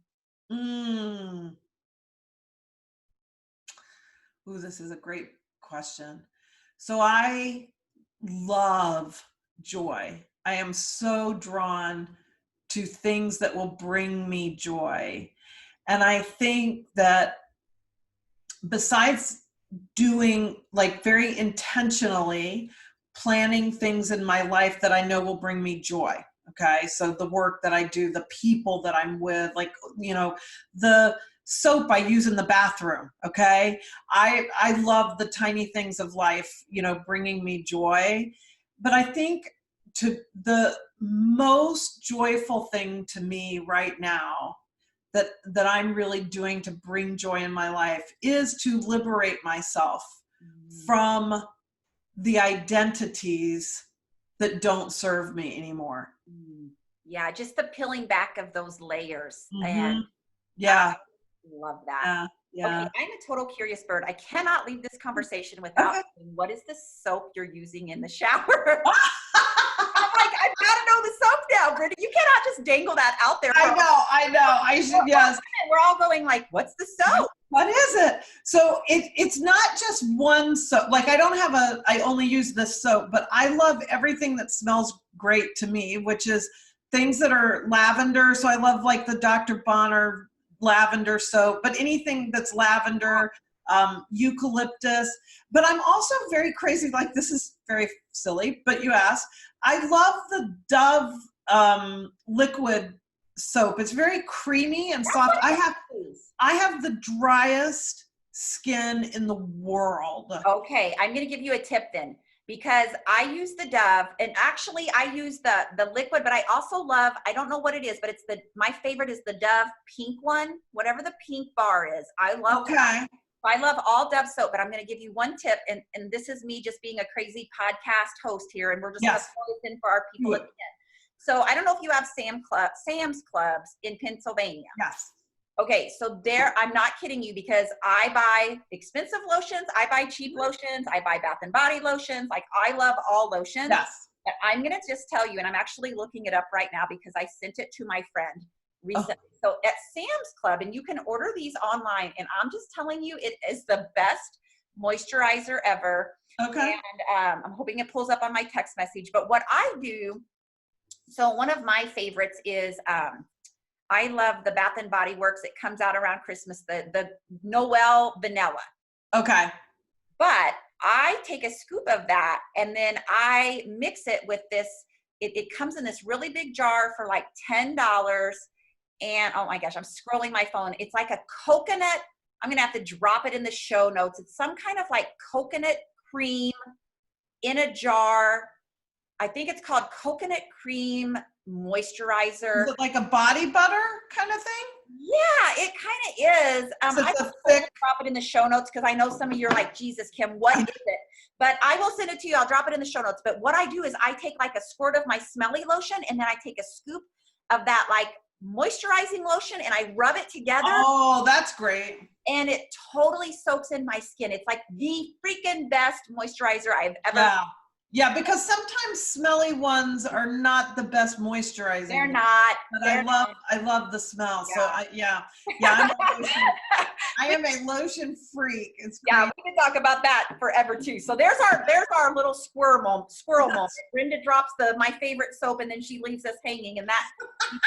Ooh, this is a great question. So I love joy. I am so drawn to things that will bring me joy. And I think that besides doing very intentionally planning things in my life that I know will bring me joy. Okay. So the work that I do, the people that I'm with, the soap I use in the bathroom. Okay. I love the tiny things of life, bringing me joy. But I think the most joyful thing to me right now that I'm really doing to bring joy in my life is to liberate myself from the identities that don't serve me anymore. Yeah, just the peeling back of those layers. Mm-hmm. And yeah, love that. Yeah. Okay, I'm a total curious bird. I cannot leave this conversation without saying, what is the soap you're using in the shower? I'm like, I've got to know the soap now, Brenda. You cannot just dangle that out there. I know. I should, yes. We're all going like, what's the soap? What is it? So it's not just one soap. I don't have I only use this soap, but I love everything that smells great to me, which is things that are lavender. So I love the Dr. Bonner lavender soap, but anything that's lavender, eucalyptus. But I'm also very crazy. This is very silly, but you asked. I love the Dove liquid soap. It's very creamy and soft. I have the driest skin in the world. Okay, I'm going to give you a tip then, because I use the Dove, and actually I use the liquid, but I also love, I don't know what it is, but it's my favorite is the Dove pink one, whatever the pink bar is. I love that. I love all Dove soap, but I'm going to give you one tip, and this is me just being a crazy podcast host here, and we're just going to throw this in for our people at the end. So I don't know if you have Sam's Clubs in Pennsylvania. Yes. Okay, so I'm not kidding you, because I buy expensive lotions, I buy cheap lotions, I buy Bath and Body lotions. I love all lotions. Yes. But I'm going to just tell you, and I'm actually looking it up right now because I sent it to my friend recently. So at Sam's Club, and you can order these online, and I'm just telling you, it is the best moisturizer ever. Okay. And I'm hoping it pulls up on my text message. But what I do, so one of my favorites is, I love the Bath and Body Works. It comes out around Christmas, the Noel Vanilla. Okay. But I take a scoop of that, and then I mix it with this. It comes in this really big jar for $10. And oh my gosh, I'm scrolling my phone. It's like a coconut. I'm going to have to drop it in the show notes. It's some kind of coconut cream in a jar. I think it's called coconut cream moisturizer. Is it like a body butter kind of thing? Yeah, it kind of is. So I it's will a thick. drop it in the show notes because I know some of you are like, Jesus, Kim, what is it? But I will send it to you. I'll drop it in the show notes. But what I do is I take like a squirt of my smelly lotion and then I take a scoop of that like moisturizing lotion and I rub it together. Oh, that's great. And it totally soaks in my skin. It's like the freaking best moisturizer I've ever. Yeah. Yeah, because sometimes smelly ones are not the best moisturizing. They're not. But I love the smell. Yeah. So I am a lotion freak. It's great. Yeah, we can talk about that forever too. So there's our little squirrel moment. Brenda drops my favorite soap and then she leaves us hanging, and that's the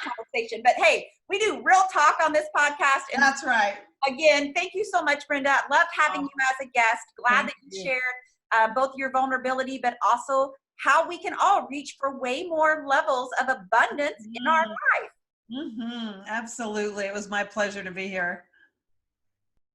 conversation. But hey, we do real talk on this podcast. And that's right. Again, thank you so much, Brenda. Loved having you as a guest. Glad that you shared both your vulnerability, but also how we can all reach for way more levels of abundance in our life. Absolutely. It was my pleasure to be here.